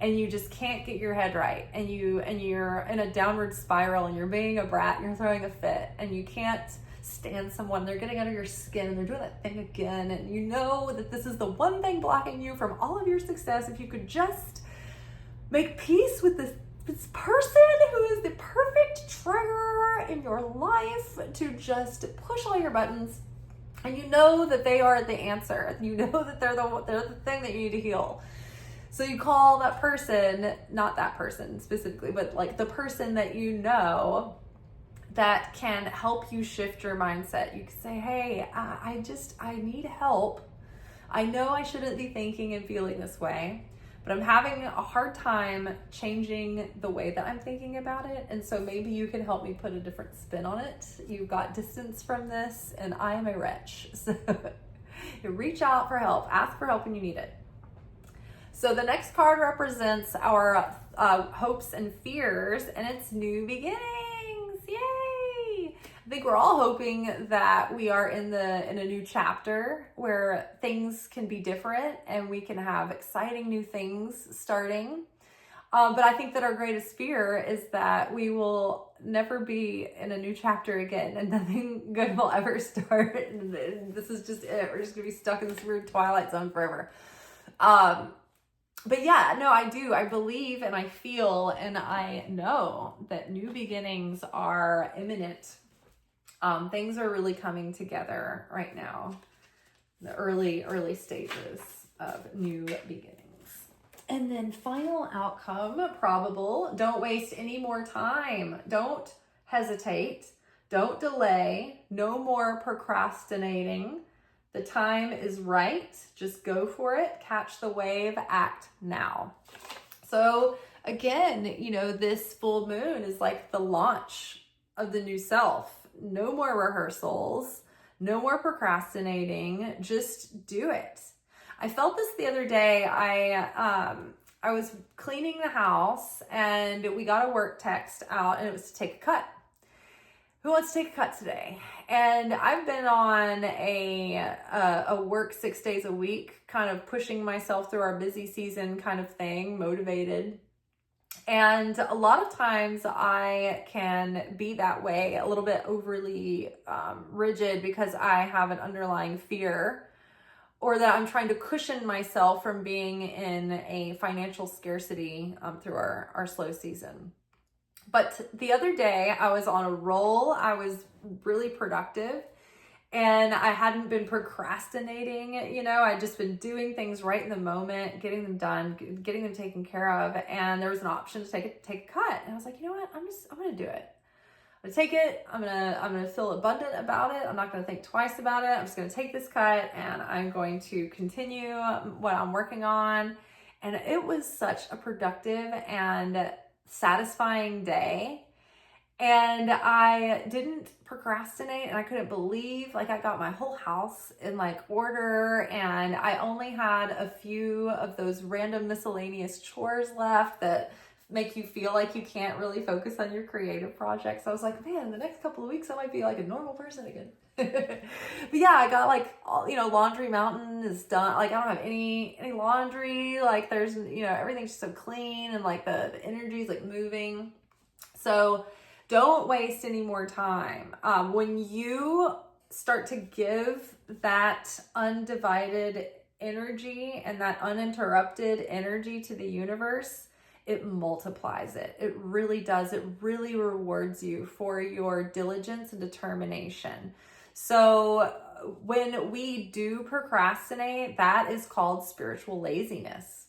S1: and you just can't get your head right, and you're in a downward spiral, and you're being a brat, and you're throwing a fit, and you can't stand someone, they're getting under your skin, and they're doing that thing again, and you know that this is the one thing blocking you from all of your success. If you could just make peace with this person who is the perfect trigger in your life to just push all your buttons, and you know that they are the answer, you know that they're the thing that you need to heal. So you call that person, not that person specifically, but the person that that can help you shift your mindset. You can say, hey, I need help. I know I shouldn't be thinking and feeling this way, but I'm having a hard time changing the way that I'm thinking about it. And so maybe you can help me put a different spin on it. You've got distance from this and I am a wretch. So reach out for help, ask for help when you need it. So the next card represents our hopes and fears, and it's new beginnings. Yay! I think we're all hoping that we are in a new chapter where things can be different and we can have exciting new things starting. But I think that our greatest fear is that we will never be in a new chapter again and nothing good will ever start. And this is just it. We're just gonna be stuck in this weird twilight zone forever. But yeah, no, I do. I believe and I feel and I know that new beginnings are imminent. Things are really coming together right now. The early stages of new beginnings. And then final outcome, probable. Don't waste any more time. Don't hesitate. Don't delay. No more procrastinating. The time is right. Just go for it. Catch the wave. Act now. So again, this full moon is like the launch of the new self. No more rehearsals. No more procrastinating. Just do it. I felt this the other day. I was cleaning the house and we got a work text out and it was to take a cut. Who wants to take a cut today? And I've been on a work 6 days a week, kind of pushing myself through our busy season kind of thing, motivated. And a lot of times I can be that way, a little bit overly rigid because I have an underlying fear, or that I'm trying to cushion myself from being in a financial scarcity through our slow season. But the other day I was on a roll. I was really productive and I hadn't been procrastinating. I'd just been doing things right in the moment, getting them done, getting them taken care of. And there was an option to take a cut. And I was like, you know what? I'm going to do it. I'm going to take it. I'm going to feel abundant about it. I'm not going to think twice about it. I'm just going to take this cut and I'm going to continue what I'm working on. And it was such a productive and satisfying day. And I didn't procrastinate and I couldn't believe, I got my whole house in order, and I only had a few of those random miscellaneous chores left that make you feel like you can't really focus on your creative projects. I was like, man, in the next couple of weeks I might be like a normal person again. But yeah, I got laundry mountain is done. I don't have any laundry. There's, everything's just so clean and the energy's moving. So don't waste any more time. When you start to give that undivided energy and that uninterrupted energy to the universe, it multiplies it. It really does. It really rewards you for your diligence and determination. So when we do procrastinate, that is called spiritual laziness.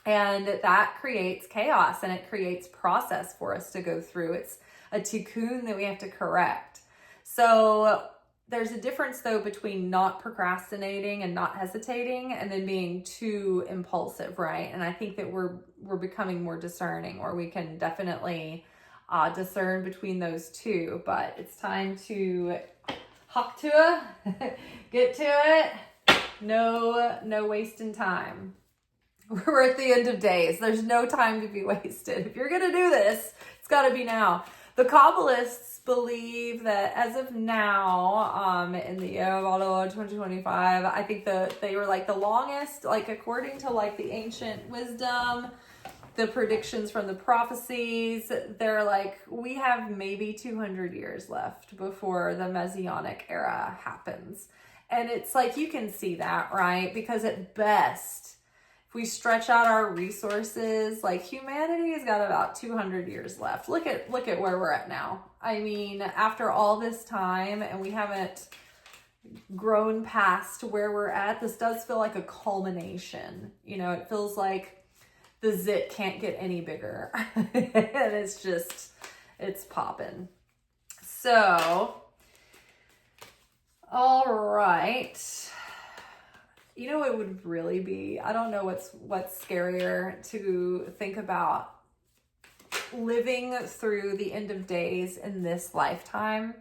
S1: And that creates chaos and it creates process for us to go through. It's a tikkun that we have to correct. So there's a difference though between not procrastinating and not hesitating and then being too impulsive, right? And I think that we're becoming more discerning, or we can definitely discern between those two. But it's time to hop to it, get to it. No wasting time. We're at the end of days. There's no time to be wasted. If you're gonna do this, it's gotta be now. The Kabbalists believe that as of now, in the year of 2025, I think they were the longest, according to the ancient wisdom, the predictions from the prophecies, they're we have maybe 200 years left before the Messianic era happens. And it's you can see that, right? Because at best, if we stretch out our resources, humanity has got about 200 years left. Look at where we're at now. I mean, after all this time and we haven't grown past where we're at, this does feel like a culmination. It feels like the zit can't get any bigger. And it's popping. So, all right. It would really be, I don't know what's scarier to think about, living through the end of days in this lifetime,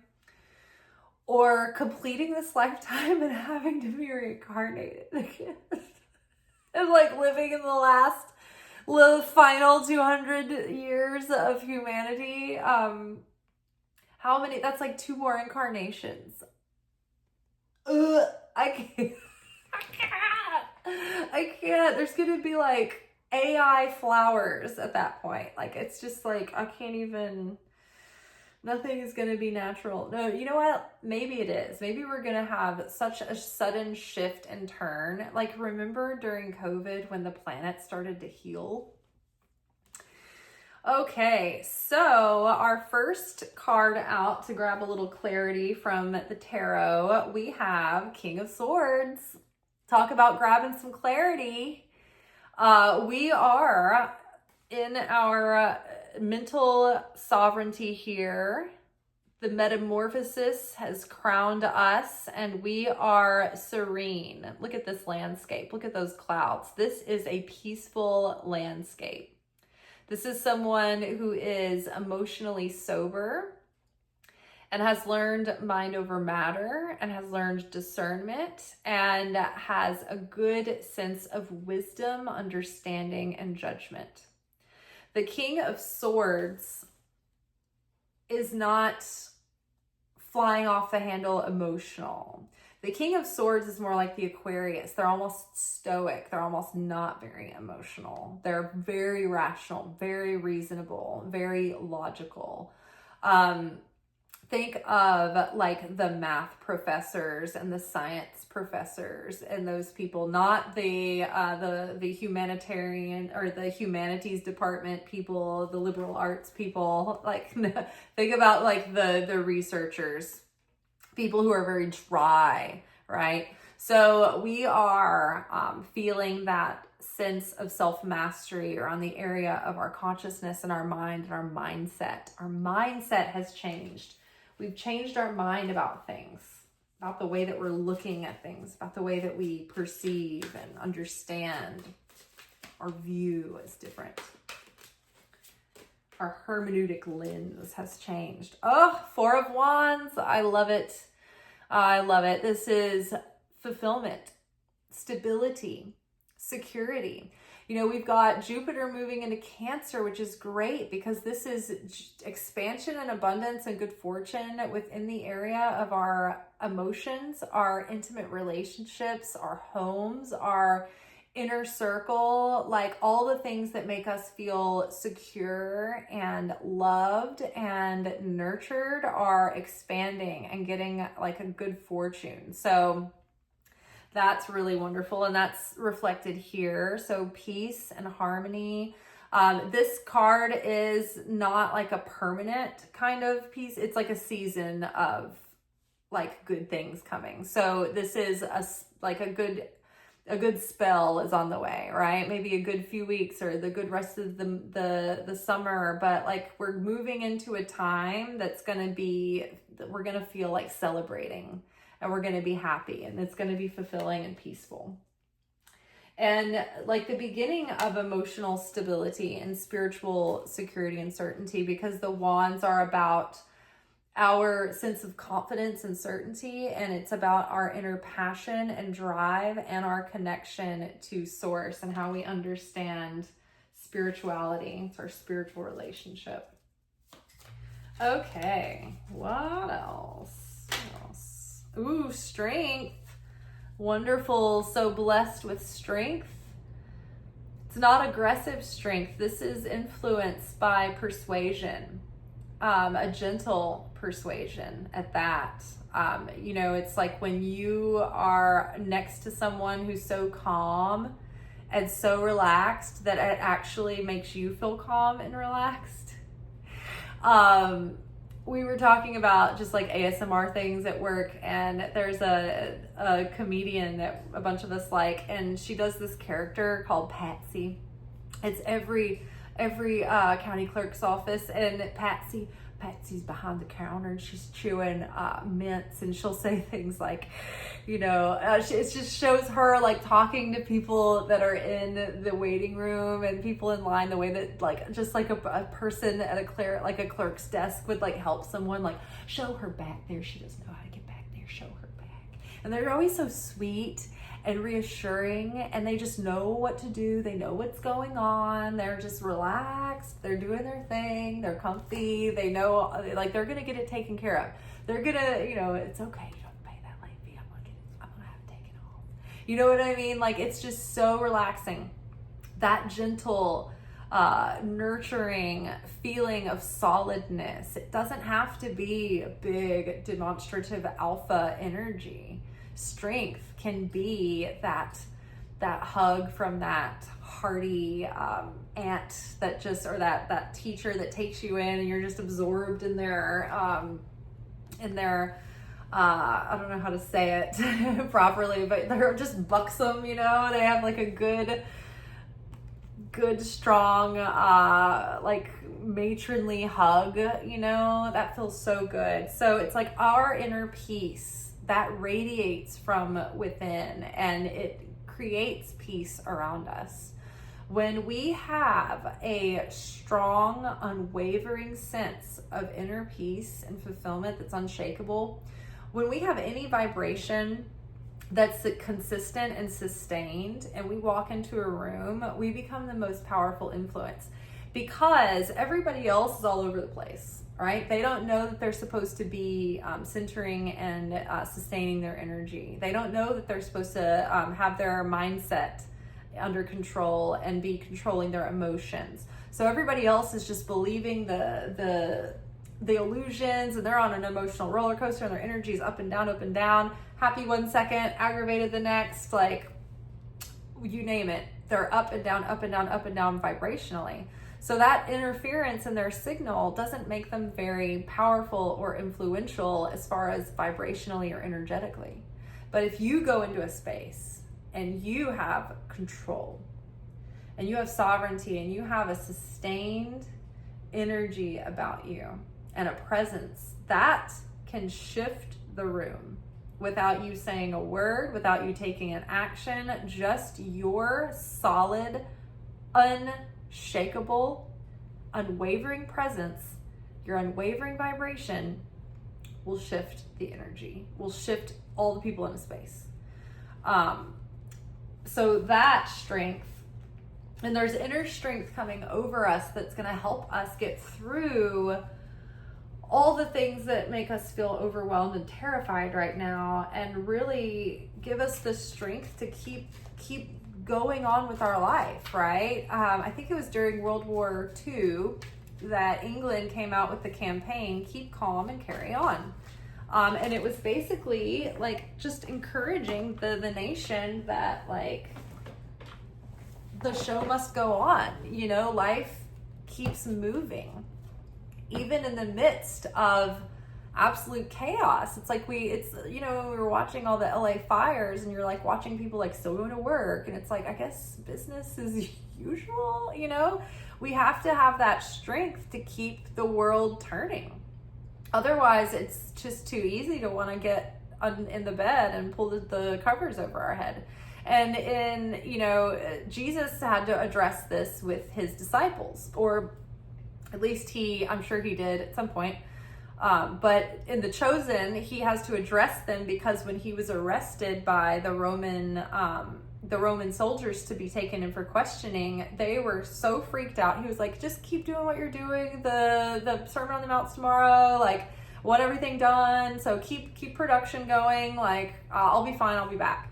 S1: or completing this lifetime and having to be reincarnated again. And living in the final 200 years of humanity. How many? That's 2 more incarnations. I can't. There's gonna be AI flowers at that point. It's just I can't even. Nothing is going to be natural. No, you know what? Maybe it is. Maybe we're going to have such a sudden shift and turn. Like, remember during COVID when the planet started to heal? Okay, so our first card out to grab a little clarity from the tarot, we have King of Swords. Talk about grabbing some clarity. We are in our mental sovereignty here. The metamorphosis has crowned us and we are serene. Look at this landscape. Look at those clouds. This is a peaceful landscape. This is someone who is emotionally sober and has learned mind over matter and has learned discernment and has a good sense of wisdom, understanding, and judgment. The King of Swords is not flying off the handle emotional. The King of Swords is more like the Aquarius. They're almost stoic. They're almost not very emotional. They're very rational, very reasonable, very logical. Think of like the math professors and the science professors and those people, not the humanitarian or the humanities department people, the liberal arts people. Like, think about like the researchers, people who are very dry, right? So we are feeling that sense of self-mastery around the area of our consciousness and our mind and our mindset. Our mindset has changed. We've changed our mind about things, about the way that we're looking at things, about the way that we perceive and understand. Our view is different. Our hermeneutic lens has changed. Oh, Four of Wands. I love it. I love it. This is fulfillment, stability, security. You know, we've got Jupiter moving into Cancer, which is great because this is expansion and abundance and good fortune within the area of our emotions, our intimate relationships, our homes, our inner circle, like all the things that make us feel secure and loved and nurtured are expanding and getting like a good fortune. So that's really wonderful, and that's reflected here. So peace and harmony. This card is not like a permanent kind of peace. It's like a season of like good things coming. So this is a good spell is on the way, right? Maybe a good few weeks or the good rest of the summer, but like we're moving into a time that's going to be, we're going to feel like celebrating. And we're going to be happy and it's going to be fulfilling and peaceful. And like the beginning of emotional stability and spiritual security and certainty, because the wands are about our sense of confidence and certainty. And it's about our inner passion and drive and our connection to source and how we understand spirituality. It's our spiritual relationship. Okay, what else? Ooh, strength. Wonderful. So blessed with strength. It's not aggressive strength. This is influenced by persuasion, a gentle persuasion at that. You know, it's like when you are next to someone who's so calm and so relaxed that it actually makes you feel calm and relaxed. We were talking about just like ASMR things at work, and there's a comedian that a bunch of us like, and she does this character called Patsy. It's every county clerk's office, and Patsy's behind the counter and she's chewing mints, and she'll say things like, you know, it just shows her like talking to people that are in the waiting room and people in line, the way that like just like a person at a clerk's desk would like help someone, like show her back there, she doesn't know how to get back there, show her back. And they're always so sweet and reassuring, and they just know what to do. They know what's going on. They're just relaxed. They're doing their thing. They're comfy. They know like they're going to get it taken care of. They're going to, you know, it's okay. You don't pay that late fee. I'm going to have it taken off. You know what I mean? Like it's just so relaxing. That gentle nurturing feeling of solidness. It doesn't have to be a big demonstrative alpha energy. Strength can be that hug from that hearty aunt that just, or that teacher that takes you in and you're just absorbed in their I don't know how to say it properly, but they're just buxom, you know. They have like a good strong like matronly hug, you know, that feels so good. So it's like our inner peace that radiates from within, and it creates peace around us. When we have a strong, unwavering sense of inner peace and fulfillment that's unshakable, when we have any vibration that's consistent and sustained, and we walk into a room, we become the most powerful influence, because everybody else is all over the place, right? They don't know that they're supposed to be centering and sustaining their energy. They don't know that they're supposed to have their mindset under control and be controlling their emotions. So everybody else is just believing the illusions, and they're on an emotional roller coaster, and their energy is up and down, happy one second, aggravated the next, like you name it. They're up and down vibrationally. So that interference in their signal doesn't make them very powerful or influential as far as vibrationally or energetically. But if you go into a space and you have control and you have sovereignty and you have a sustained energy about you and a presence, that can shift the room without you saying a word, without you taking an action. Just your solid, unshakable, unwavering presence, your unwavering vibration will shift the energy, will shift all the people in a space. So that strength, and there's inner strength coming over us that's going to help us get through all the things that make us feel overwhelmed and terrified right now, and really give us the strength to keep going on with our life, right? I think it was during World War II that England came out with the campaign, Keep Calm and Carry On. And it was basically like just encouraging the nation that like the show must go on, you know, life keeps moving. Even in the midst of absolute chaos. It's like we were watching all the LA fires, and you're like watching people like still going to work, and it's like, I guess business is usual, you know? We have to have that strength to keep the world turning. Otherwise, it's just too easy to want to get in the bed and pull the covers over our head. And Jesus had to address this with his disciples, or at least I'm sure he did at some point. But in The Chosen, he has to address them because when he was arrested by the Roman soldiers to be taken in for questioning, they were so freaked out. He was like, just keep doing what you're doing. The Sermon on the Mount's tomorrow. Like, want everything done. So keep production going. Like, I'll be fine. I'll be back.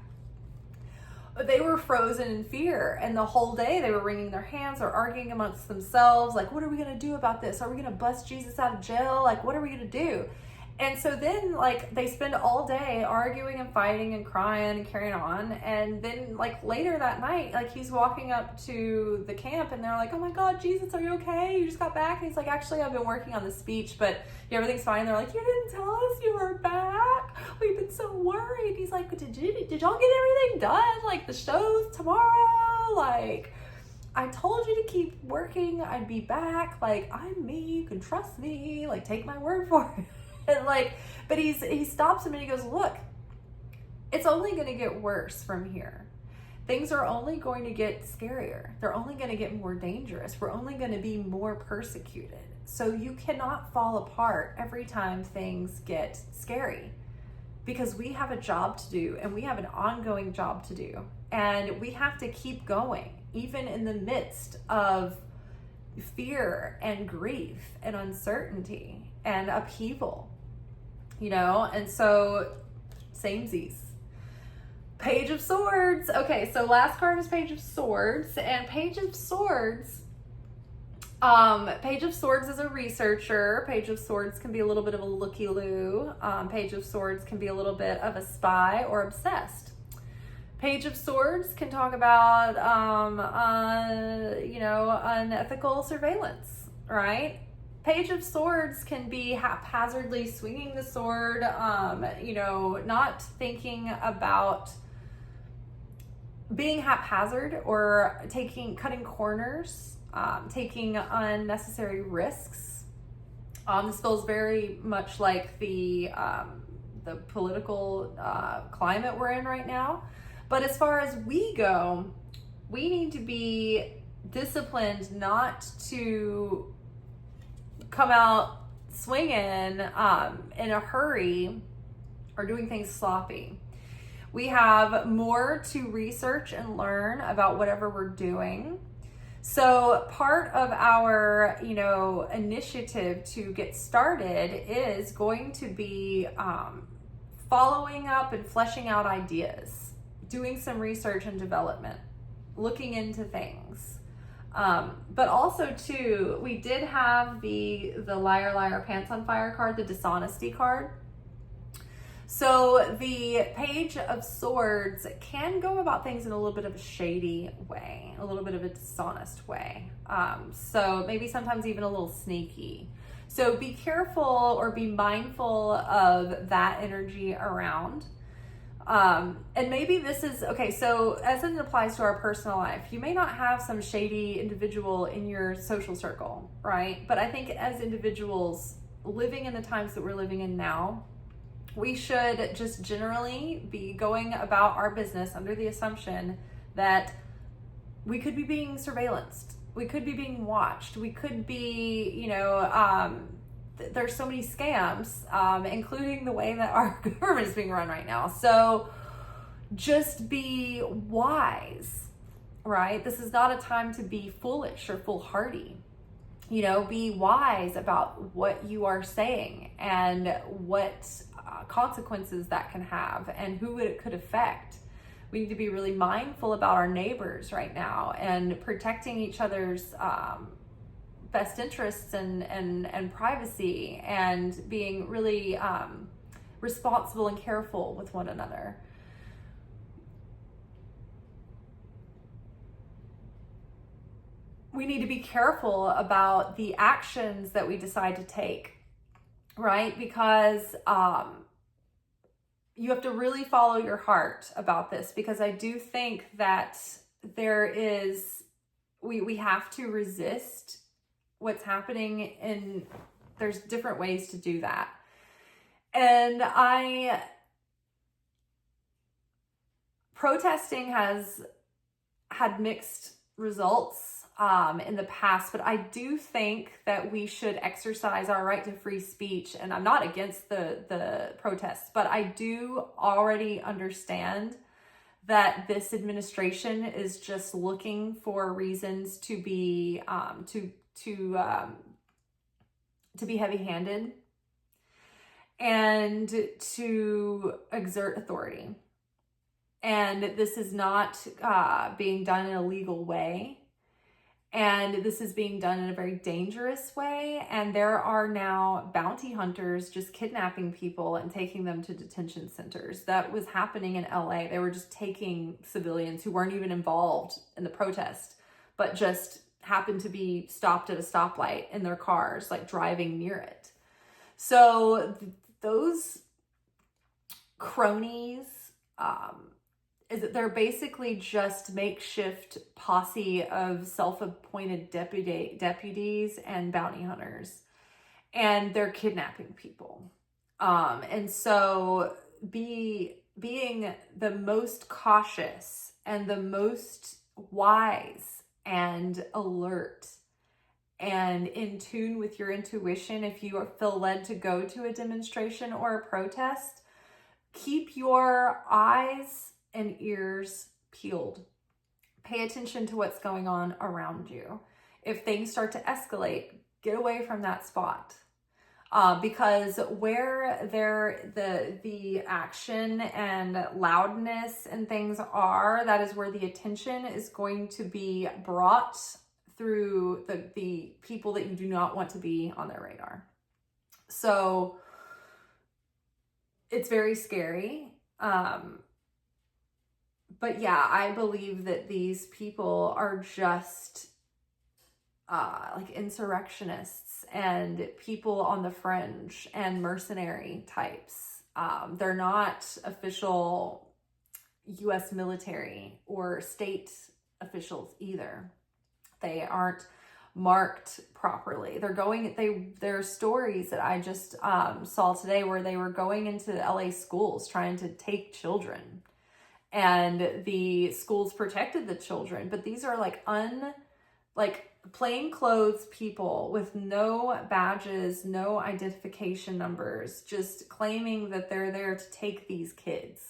S1: They were frozen in fear, and the whole day they were wringing their hands or arguing amongst themselves, like, what are we going to do about this? Are we going to bust Jesus out of jail? Like, what are we going to do? And so then, like, they spend all day arguing and fighting and crying and carrying on, and then, like, later that night, like, he's walking up to the camp, and they're like, oh my God, Jesus, are you okay? You just got back? And he's like, actually, I've been working on the speech, but everything's fine. And they're like, you didn't tell us you were back? We've been so worried. He's like, did y'all get everything done? Like, the show's tomorrow? Like, I told you to keep working. I'd be back. Like, I'm me. You can trust me. Like, take my word for it. And like, but he stops him and he goes, look, it's only going to get worse from here. Things are only going to get scarier. They're only going to get more dangerous. We're only going to be more persecuted. So you cannot fall apart every time things get scary, because we have a job to do, and we have an ongoing job to do. And we have to keep going, even in the midst of fear and grief and uncertainty and upheaval, you know? And so, samesies. Page of Swords. Okay, so last card is Page of Swords, and Page of Swords Page of Swords is a researcher. Page of Swords can be a little bit of a looky-loo. Page of Swords can be a little bit of a spy or obsessed. Page of Swords can talk about, unethical surveillance, right? Page of Swords can be haphazardly swinging the sword, not thinking about being haphazard or cutting corners, taking unnecessary risks. This feels very much like the political climate we're in right now. But as far as we go, we need to be disciplined not to come out swinging in a hurry or doing things sloppy. We have more to research and learn about whatever we're doing. So part of our, initiative to get started is going to be following up and fleshing out ideas, doing some research and development, looking into things. But also too, we did have the liar, liar, pants on fire card, the dishonesty card. So the Page of Swords can go about things in a little bit of a shady way, a little bit of a dishonest way. So maybe sometimes even a little sneaky. So be careful or be mindful of that energy around. And maybe this is, okay, so as it applies to our personal life, you may not have some shady individual in your social circle, right? But I think as individuals living in the times that we're living in now, we should just generally be going about our business under the assumption that we could be being surveillanced. We could be being watched. We could be, there's so many scams, including the way that our government is being run right now. So just be wise, right? This is not a time to be foolish or foolhardy. Be wise about what you are saying and what consequences that can have and who it could affect. We need to be really mindful about our neighbors right now and protecting each other's best interests and privacy, and being really responsible and careful with one another. We need to be careful about the actions that we decide to take, right? Because you have to really follow your heart about this, because I do think that we have to resist what's happening, and there's different ways to do that. And protesting has had mixed results in the past, but I do think that we should exercise our right to free speech. And I'm not against the protests, but I do already understand that this administration is just looking for reasons to be heavy-handed and to exert authority. And this is not being done in a legal way. And this is being done in a very dangerous way. And there are now bounty hunters just kidnapping people and taking them to detention centers. That was happening in LA. They were just taking civilians who weren't even involved in the protest, but just happened to be stopped at a stoplight in their cars, like driving near it. So those cronies, they're basically just makeshift posse of self-appointed deputies and bounty hunters, and they're kidnapping people. And so being the most cautious and the most wise and alert and in tune with your intuition, if you feel led to go to a demonstration or a protest, keep your eyes and ears peeled. Pay attention to what's going on around you. If things start to escalate, get away from that spot. Because where the action and loudness and things are, that is where the attention is going to be brought through the people that you do not want to be on their radar. So it's very scary. But yeah, I believe that these people are just like insurrectionists and people on the fringe and mercenary types. They're not official US military or state officials either. They aren't marked properly. There are stories that I just saw today where they were going into LA schools trying to take children, and the schools protected the children. But these are like plain clothes people with no badges, no identification numbers, just claiming that they're there to take these kids.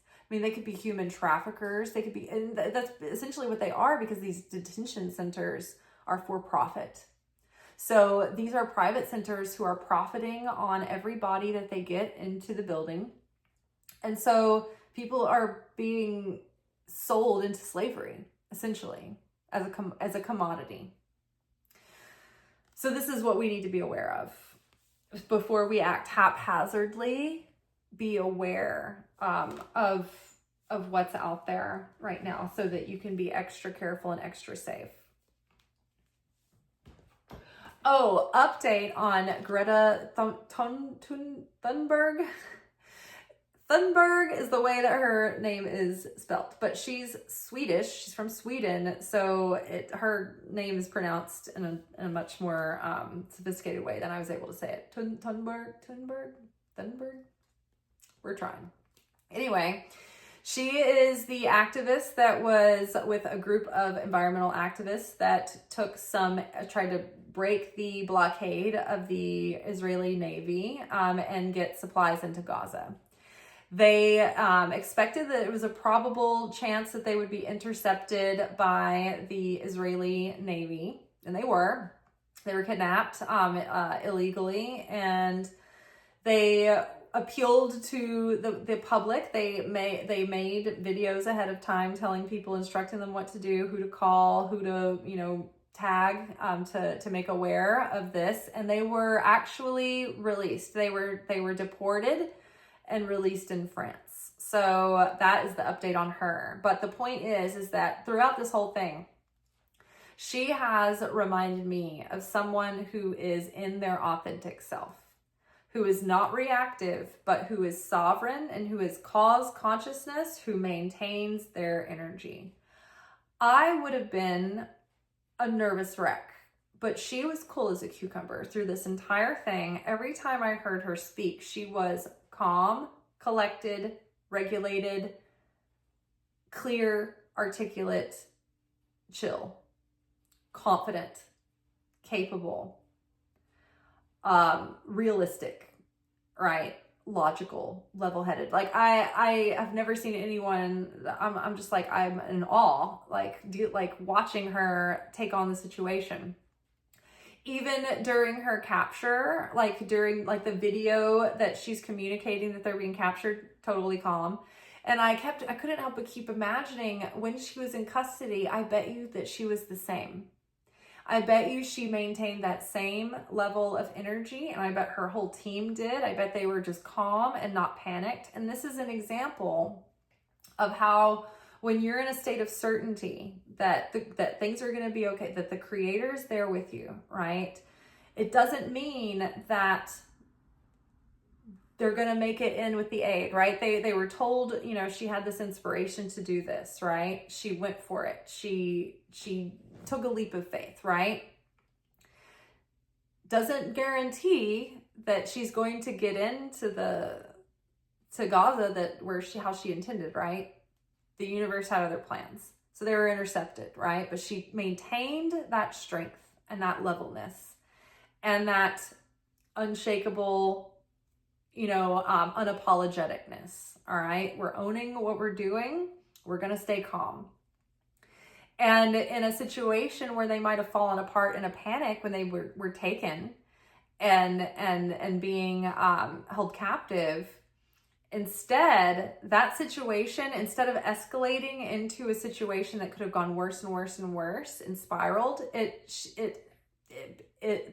S1: I mean, they could be human traffickers. They could be, and that's essentially what they are, because these detention centers are for profit. So these are private centers who are profiting on every body that they get into the building. And so people are being sold into slavery, essentially, as a commodity. So this is what we need to be aware of. Before we act haphazardly, be aware of what's out there right now, so that you can be extra careful and extra safe. Oh, update on Greta Thunberg. Thunberg is the way that her name is spelled, but she's Swedish. She's from Sweden, so her name is pronounced in a much more sophisticated way than I was able to say it. Thunberg. We're trying. Anyway, she is the activist that was with a group of environmental activists that tried to break the blockade of the Israeli Navy and get supplies into Gaza. They expected that it was a probable chance that they would be intercepted by the Israeli Navy, and they were. They were kidnapped illegally, and they appealed to the public. They made videos ahead of time telling people, instructing them what to do, who to call, who to tag to make aware of this, and they were actually released. They were deported and released in France. So that is the update on her. But the point is that throughout this whole thing, she has reminded me of someone who is in their authentic self, who is not reactive, but who is sovereign and who is cause consciousness, who maintains their energy. I would have been a nervous wreck, but she was cool as a cucumber through this entire thing. Every time I heard her speak, she was calm, collected, regulated, clear, articulate, chill, confident, capable, realistic, right? Logical, level-headed. Like I have never seen anyone. I'm just like, I'm in awe, like watching her take on the situation. Even during her capture, during the video that she's communicating that they're being captured, totally calm. And I couldn't help but keep imagining when she was in custody, I bet you that she was the same. I bet you she maintained that same level of energy, and I bet her whole team did. I bet they were just calm and not panicked. And this is an example of how, when you're in a state of certainty that things are going to be okay, that the Creator's there with you, right? It doesn't mean that they're going to make it in with the aid, right? They were told, she had this inspiration to do this, right? She went for it. She took a leap of faith, right? Doesn't guarantee that she's going to get into to Gaza how she intended, right? The universe had other plans. So they were intercepted, right? But she maintained that strength and that levelness and that unshakable, unapologeticness. All right. We're owning what we're doing. We're going to stay calm. And in a situation where they might have fallen apart in a panic when they were taken and being held captive, instead, that situation, instead of escalating into a situation that could have gone worse and worse and worse and spiraled,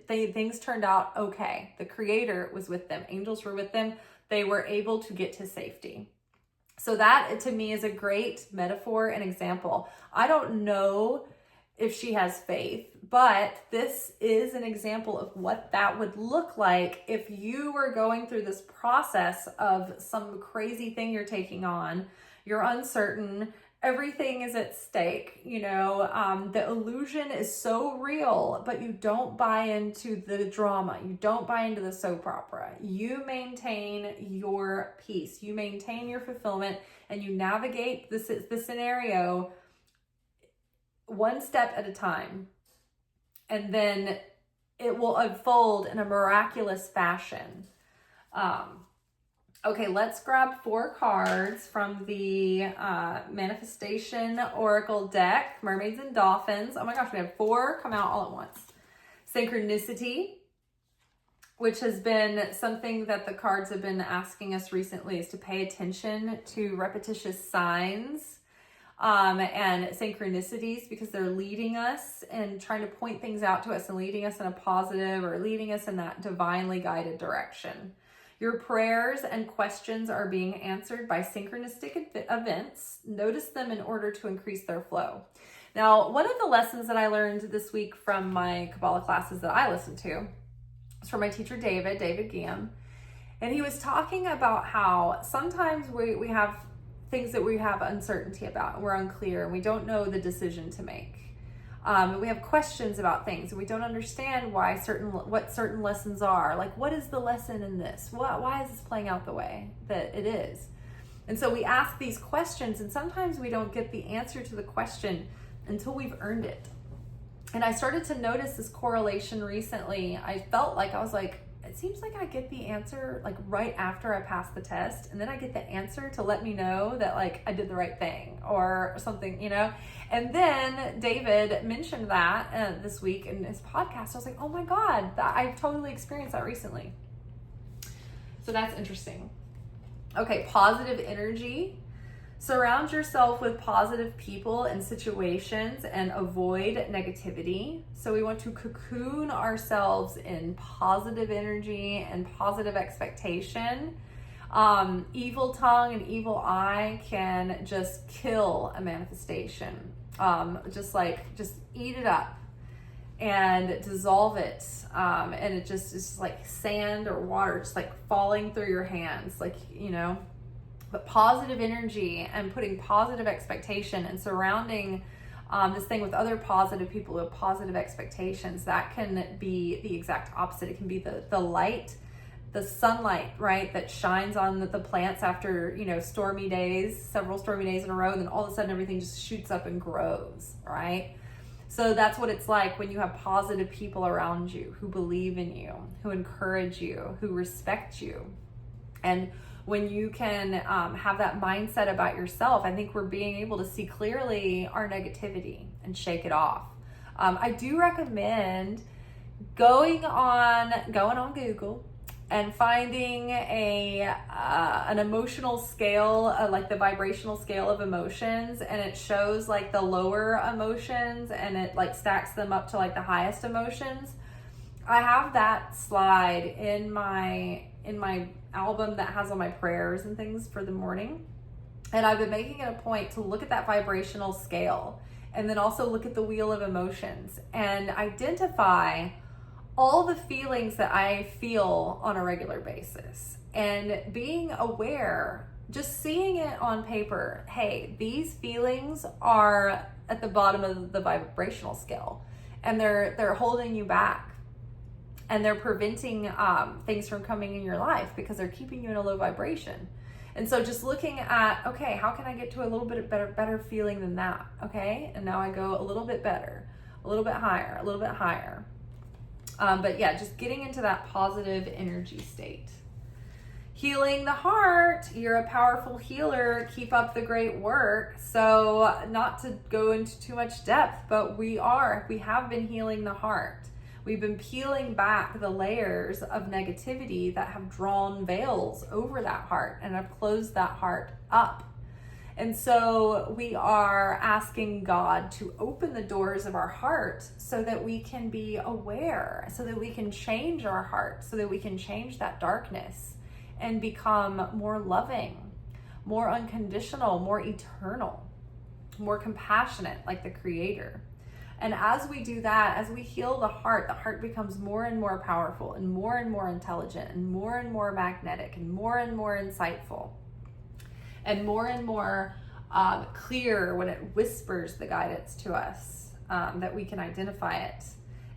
S1: things turned out okay. The Creator was with them. Angels were with them. They were able to get to safety. So that, to me, is a great metaphor and example. I don't know if she has faith, but this is an example of what that would look like if you were going through this process of some crazy thing you're taking on. You're uncertain. Everything is at stake. The illusion is so real, but you don't buy into the drama. You don't buy into the soap opera. You maintain your peace. You maintain your fulfillment, and you navigate the scenario one step at a time. And then it will unfold in a miraculous fashion. Okay, let's grab 4 cards from the Manifestation Oracle deck, Mermaids and Dolphins. Oh my gosh, we have 4 come out all at once. Synchronicity, which has been something that the cards have been asking us recently, is to pay attention to repetitious signs and synchronicities, because they're leading us and trying to point things out to us and leading us in a positive, or leading us in that divinely guided direction. Your prayers and questions are being answered by synchronistic events. Notice them in order to increase their flow. Now, one of the lessons that I learned this week from my Kabbalah classes that I listened to was from my teacher, David Guillaume. And he was talking about how sometimes we have things that we have uncertainty about, and we're unclear, and we don't know the decision to make. And we have questions about things, and we don't understand what certain lessons are. Like, what is the lesson in this? Why is this playing out the way that it is? And so we ask these questions, and sometimes we don't get the answer to the question until we've earned it. And I started to notice this correlation recently. I was like, it seems like I get the answer like right after I pass the test, and then I get the answer to let me know that like I did the right thing or something, And then David mentioned that this week in his podcast. I was like, oh my God, I've totally experienced that recently. So that's interesting. Okay, positive energy. Surround yourself with positive people and situations and avoid negativity. So we want to cocoon ourselves in positive energy and positive expectation. Evil tongue and evil eye can just kill a manifestation. Just eat it up and dissolve it. And it just is like sand or water, just like falling through your hands, But positive energy and putting positive expectation and surrounding this thing with other positive people with positive expectations, that can be the exact opposite. It can be the light, the sunlight, right, that shines on the plants after, stormy days, several stormy days in a row, and then all of a sudden everything just shoots up and grows, right? So that's what it's like when you have positive people around you who believe in you, who encourage you, who respect you. And when you can have that mindset about yourself, I think we're being able to see clearly our negativity and shake it off. I do recommend going on Google and finding an emotional scale, like the vibrational scale of emotions, and it shows like the lower emotions and it like stacks them up to like the highest emotions. I have that slide in my album that has all my prayers and things for the morning. And I've been making it a point to look at that vibrational scale and then also look at the wheel of emotions and identify all the feelings that I feel on a regular basis, and being aware, just seeing it on paper. Hey, these feelings are at the bottom of the vibrational scale, and they're holding you back, and they're preventing things from coming in your life because they're keeping you in a low vibration. And so just looking at, okay, how can I get to a little bit better feeling than that? Okay, and now I go a little bit better, a little bit higher, a little bit higher. But yeah, just getting into that positive energy state. Healing the heart. You're a powerful healer. Keep up the great work. So not to go into too much depth, but we have been healing the heart. We've been peeling back the layers of negativity that have drawn veils over that heart and have closed that heart up. And so we are asking God to open the doors of our heart so that we can be aware, so that we can change our heart, so that we can change that darkness and become more loving, more unconditional, more eternal, more compassionate like the Creator. And as we do that, as we heal the heart becomes more and more powerful and more intelligent and more magnetic and more insightful and more clear when it whispers the guidance to us, that we can identify it.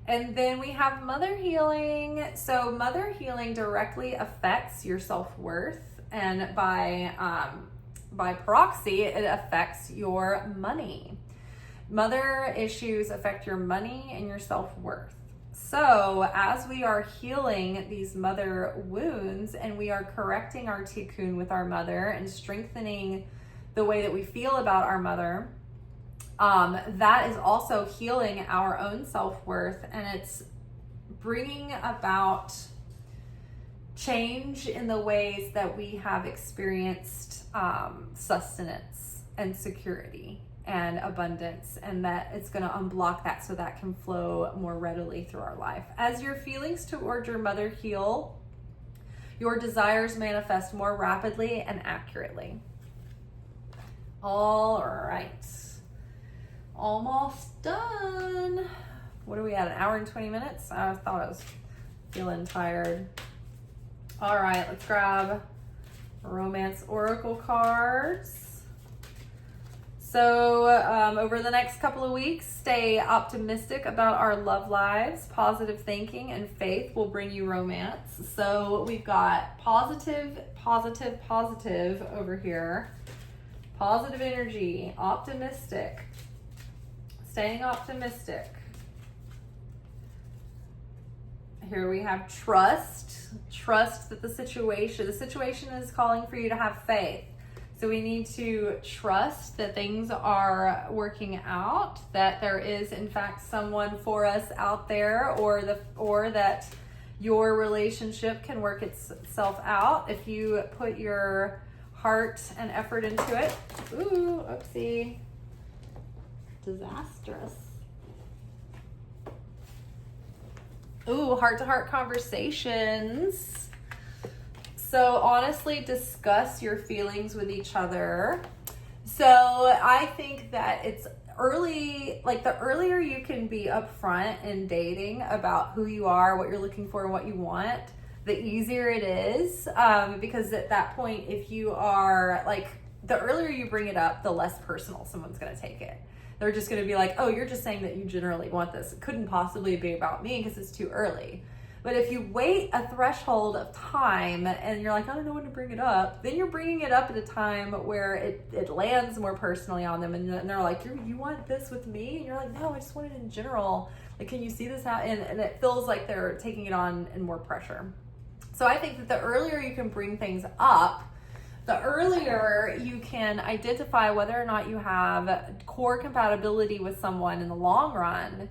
S1: And then we have mother healing. So mother healing directly affects your self-worth, and by proxy, it affects your money. Mother issues affect your money and your self-worth. So as we are healing these mother wounds and we are correcting our tikkun with our mother and strengthening the way that we feel about our mother, that is also healing our own self-worth, and it's bringing about change in the ways that we have experienced sustenance and security and abundance, and that it's going to unblock that so that can flow more readily through our life. As your feelings toward your mother heal, your desires manifest more rapidly and accurately. All right. Almost done. What are we at? An hour and 20 minutes? I thought I was feeling tired. All right, let's grab romance oracle cards. So over the next couple of weeks, stay optimistic about our love lives. Positive thinking and faith will bring you romance. So we've got positive over here. Positive energy, optimistic, staying optimistic. Here we have trust that the situation is calling for you to have faith. So we need to trust that things are working out, that there is in fact someone for us out there, or that your relationship can work itself out if you put your heart and effort into it. Ooh, oopsie. Disastrous. Ooh, heart-to-heart conversations. So honestly, discuss your feelings with each other. So I think that it's early, like the earlier you can be upfront in dating about who you are, what you're looking for, and what you want, the easier it is. Because at that point, if you are like, the earlier you bring it up, the less personal someone's going to take it. They're just going to be like, oh, you're just saying that you generally want this. It couldn't possibly be about me because it's too early. But if you wait a threshold of time and you're like, I don't know when to bring it up, then you're bringing it up at a time where it lands more personally on them. And they're like, you want this with me? And you're like, no, I just want it in general. Like, can you see this out? And it feels like they're taking it on and more pressure. So I think that the earlier you can bring things up, the earlier you can identify whether or not you have core compatibility with someone in the long run.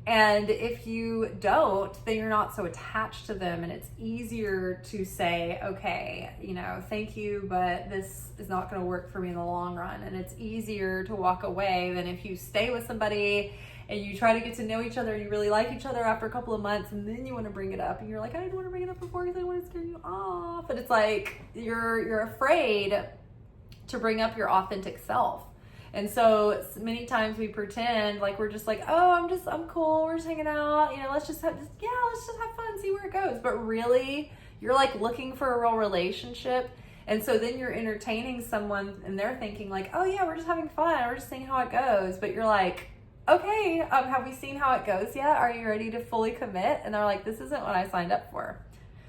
S1: And if you don't, then you're not so attached to them, and it's easier to say, okay, thank you, but this is not going to work for me in the long run. And it's easier to walk away than if you stay with somebody and you try to get to know each other and you really like each other after a couple of months, and then you want to bring it up and you're like, I didn't want to bring it up before because I want to scare you off. But it's like you're afraid to bring up your authentic self. And so many times we pretend like we're just like, oh, I'm cool, we're just hanging out, let's just have fun, see where it goes. But really, you're like looking for a real relationship. And so then you're entertaining someone and they're thinking like, oh yeah, we're just having fun, we're just seeing how it goes. But you're like, okay, have we seen how it goes yet? Are you ready to fully commit? And they're like, this isn't what I signed up for.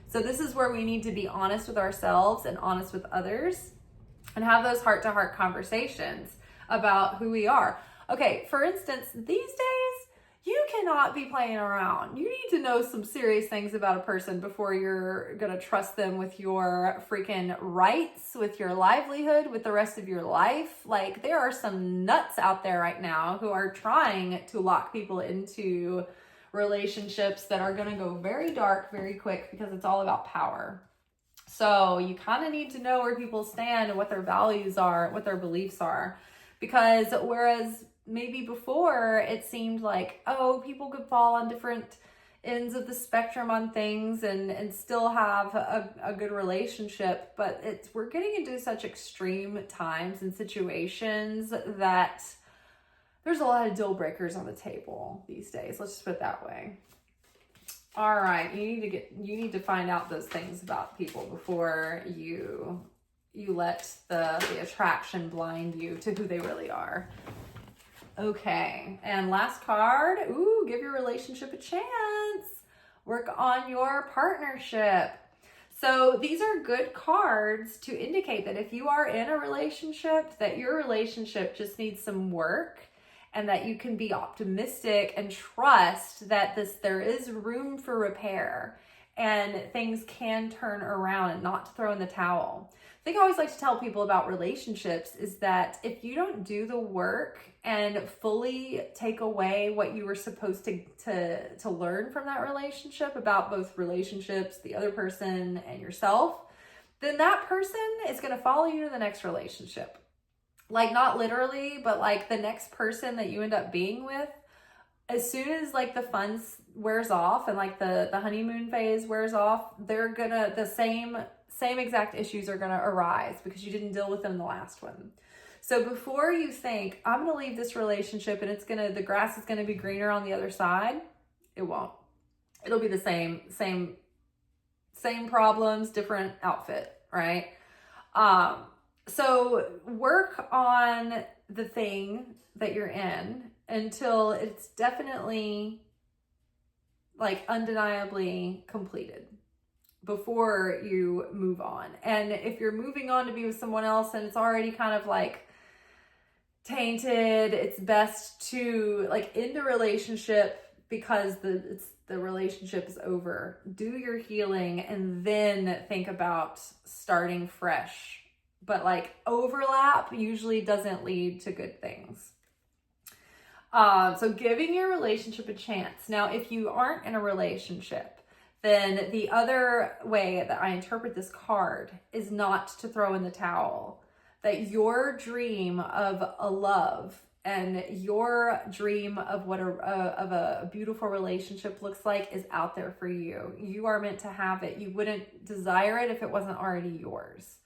S1: So this is where we need to be honest with ourselves and honest with others and have those heart-to-heart conversations about who we are. Okay, for instance, these days, you cannot be playing around. You need to know some serious things about a person before you're gonna trust them with your freaking rights, with your livelihood, with the rest of your life. Like, there are some nuts out there right now who are trying to lock people into relationships that are going to go very dark very quick because it's all about power. So you kind of need to know where people stand and what their values are, what their beliefs are. Because whereas maybe before it seemed like, oh, people could fall on different ends of the spectrum on things and still have a good relationship, but we're getting into such extreme times and situations that there's a lot of deal breakers on the table these days. Let's just put it that way. All right, you need to find out those things about people before you let the attraction blind you to who they really are. Okay, and last card. Ooh, give your relationship a chance. Work on your partnership. So these are good cards to indicate that if you are in a relationship, that your relationship just needs some work, and that you can be optimistic and trust that there is room for repair and things can turn around, and not to throw in the towel. The thing I always like to tell people about relationships is that if you don't do the work and fully take away what you were supposed to learn from that relationship about both relationships, the other person, and yourself, then that person is going to follow you to the next relationship. Like, not literally, but like the next person that you end up being with, as soon as like the fun wears off and like the honeymoon phase wears off, the same exact issues are gonna arise because you didn't deal with them in the last one. So before you think, I'm gonna leave this relationship and the grass is gonna be greener on the other side, it won't. It'll be the same problems, different outfit, right? So work on the thing that you're in until it's definitely like undeniably completed before you move on. And if you're moving on to be with someone else and it's already kind of like tainted, it's best to like end the relationship because the relationship is over. Do your healing and then think about starting fresh. But like overlap usually doesn't lead to good things. So giving your relationship a chance. Now, if you aren't in a relationship, then the other way that I interpret this card is not to throw in the towel. That your dream of a love and your dream of what a beautiful relationship looks like is out there for you. You are meant to have it. You wouldn't desire it if it wasn't already yours.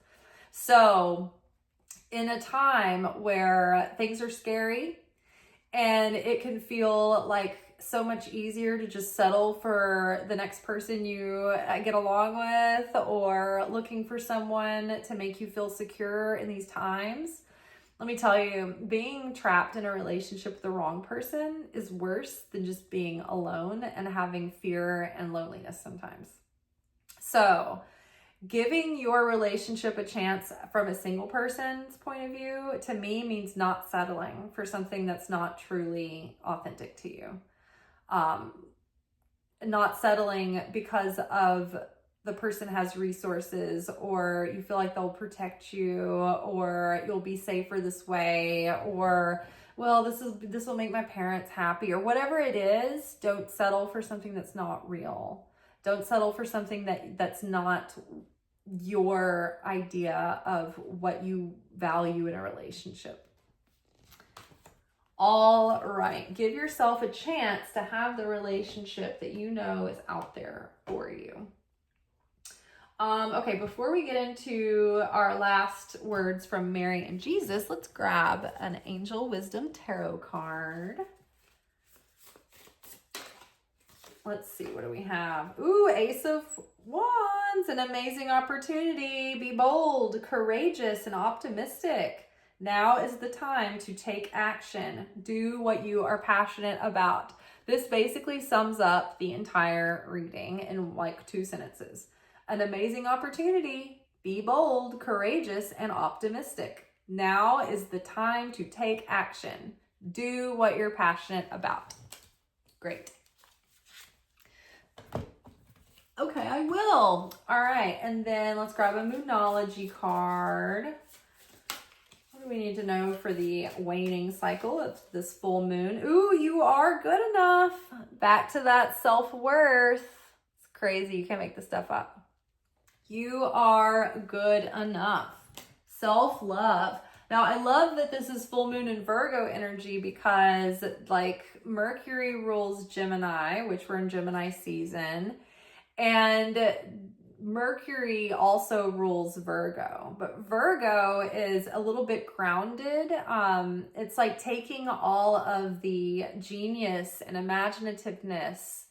S1: So in a time where things are scary and it can feel like so much easier to just settle for the next person you get along with, or looking for someone to make you feel secure in these times, let me tell you, being trapped in a relationship with the wrong person is worse than just being alone and having fear and loneliness sometimes. So giving your relationship a chance from a single person's point of view, to me, means not settling for something that's not truly authentic to you. Not settling because of the person has resources, or you feel like they'll protect you, or you'll be safer this way, or, well, this will make my parents happy, or whatever it is. Don't settle for something that's not real. Don't settle for something that's not your idea of what you value in a relationship. All right, give yourself a chance to have the relationship that you know is out there for you. Okay, before we get into our last words from Mary and Jesus, let's grab an Angel Wisdom Tarot card. Let's see, what do we have? Ooh, Ace of Wands, an amazing opportunity. Be bold, courageous, and optimistic. Now is the time to take action. Do what you are passionate about. This basically sums up the entire reading in like 2 sentences. An amazing opportunity. Be bold, courageous, and optimistic. Now is the time to take action. Do what you're passionate about. Great. Okay, I will. All right, and then let's grab a Moonology card. What do we need to know for the waning cycle of this full moon? Ooh, you are good enough. Back to that self-worth. It's crazy. You can't make this stuff up. You are good enough. Self-love. Now, I love that this is full moon in Virgo energy because like Mercury rules Gemini, which we're in Gemini season, and Mercury also rules Virgo, but Virgo is a little bit grounded. It's like taking all of the genius and imaginativeness,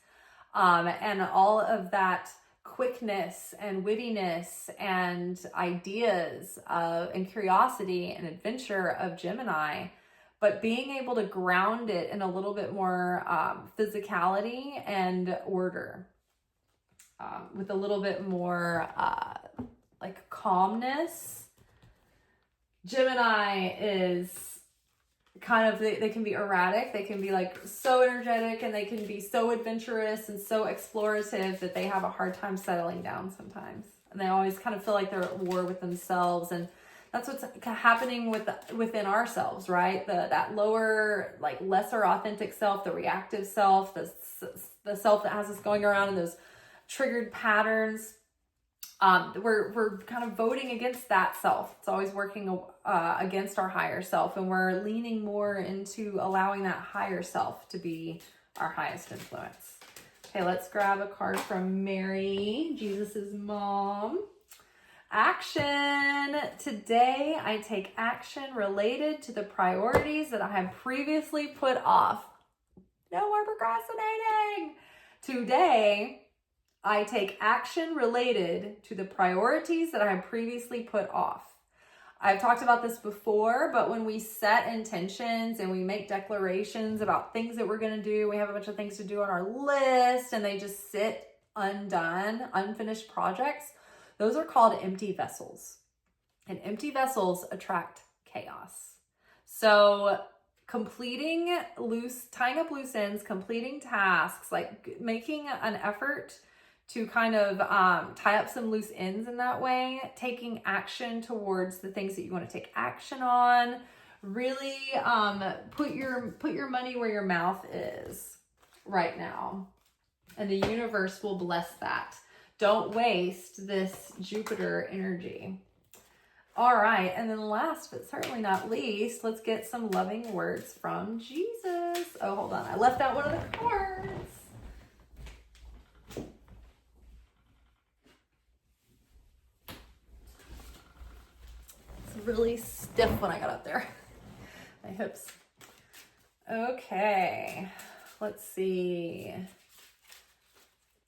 S1: and all of that quickness and wittiness and ideas and curiosity and adventure of Gemini, but being able to ground it in a little bit more physicality and order, with a little bit more like calmness. Gemini is kind of, they can be erratic, they can be like so energetic, and they can be so adventurous and so explorative that they have a hard time settling down sometimes, and they always kind of feel like they're at war with themselves. And that's what's happening within ourselves, right? That lower, like lesser authentic self, the reactive self, the self that has us going around in those triggered patterns. We're kind of voting against that self. It's always working against our higher self, and we're leaning more into allowing that higher self to be our highest influence. Okay, let's grab a card from Mary, Jesus's mom. Action. Today, I take action related to the priorities that I have previously put off. No more procrastinating. Today, I take action related to the priorities that I have previously put off. I've talked about this before, but when we set intentions and we make declarations about things that we're going to do, we have a bunch of things to do on our list and they just sit undone, unfinished projects. Those are called empty vessels. And empty vessels attract chaos. So tying up loose ends, completing tasks, like making an effort to kind of tie up some loose ends in that way, taking action towards the things that you want to take action on, really put your money where your mouth is right now. And the universe will bless that. Don't waste this Jupiter energy. All right, and then last but certainly not least, let's get some loving words from Jesus. Oh, hold on, I left out one of the cards. Really stiff when I got up there. My hips. Okay, let's see.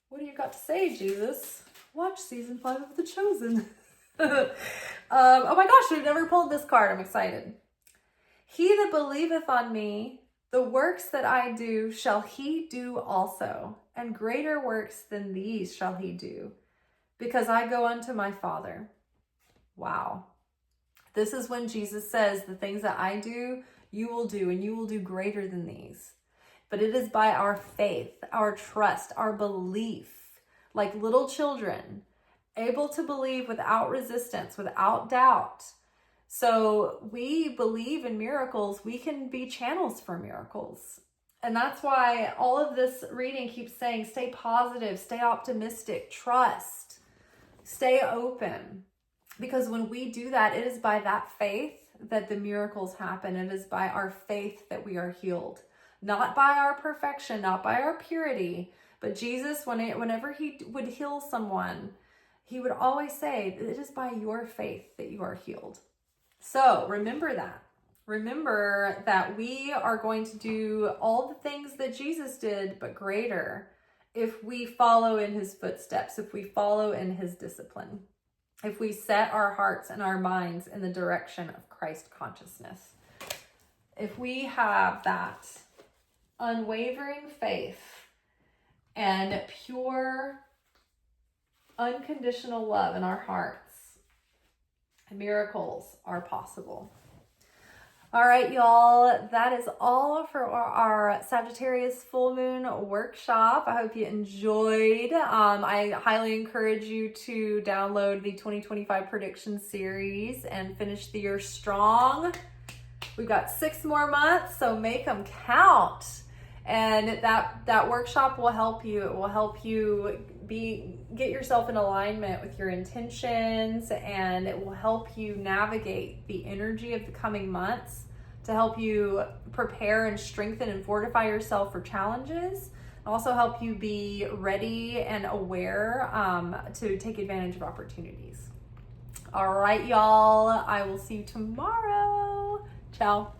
S1: What do you got to say, Jesus? Watch season 5 of The Chosen. Oh my gosh, I've never pulled this card. I'm excited. He that believeth on me, the works that I do shall he do also, and greater works than these shall he do, because I go unto my Father. Wow. This is when Jesus says, the things that I do, you will do, and you will do greater than these. But it is by our faith, our trust, our belief, like little children, able to believe without resistance, without doubt. So we believe in miracles. We can be channels for miracles. And that's why all of this reading keeps saying, stay positive, stay optimistic, trust, stay open. Because when we do that, it is by that faith that the miracles happen. It is by our faith that we are healed. Not by our perfection, not by our purity. But Jesus, whenever he would heal someone, he would always say, it is by your faith that you are healed. So remember that. Remember that we are going to do all the things that Jesus did, but greater, if we follow in his footsteps, if we follow in his discipline. If we set our hearts and our minds in the direction of Christ consciousness. If we have that unwavering faith and pure, unconditional love in our hearts, miracles are possible. All right, y'all, that is all for our Sagittarius Full Moon workshop. I hope you enjoyed. I highly encourage you to download the 2025 prediction series and finish the year strong. We've got 6 more months, so make them count. And that workshop will help you. It will help you get yourself in alignment with your intentions, and it will help you navigate the energy of the coming months to help you prepare and strengthen and fortify yourself for challenges. Also help you be ready and aware to take advantage of opportunities. All right, y'all. I will see you tomorrow. Ciao.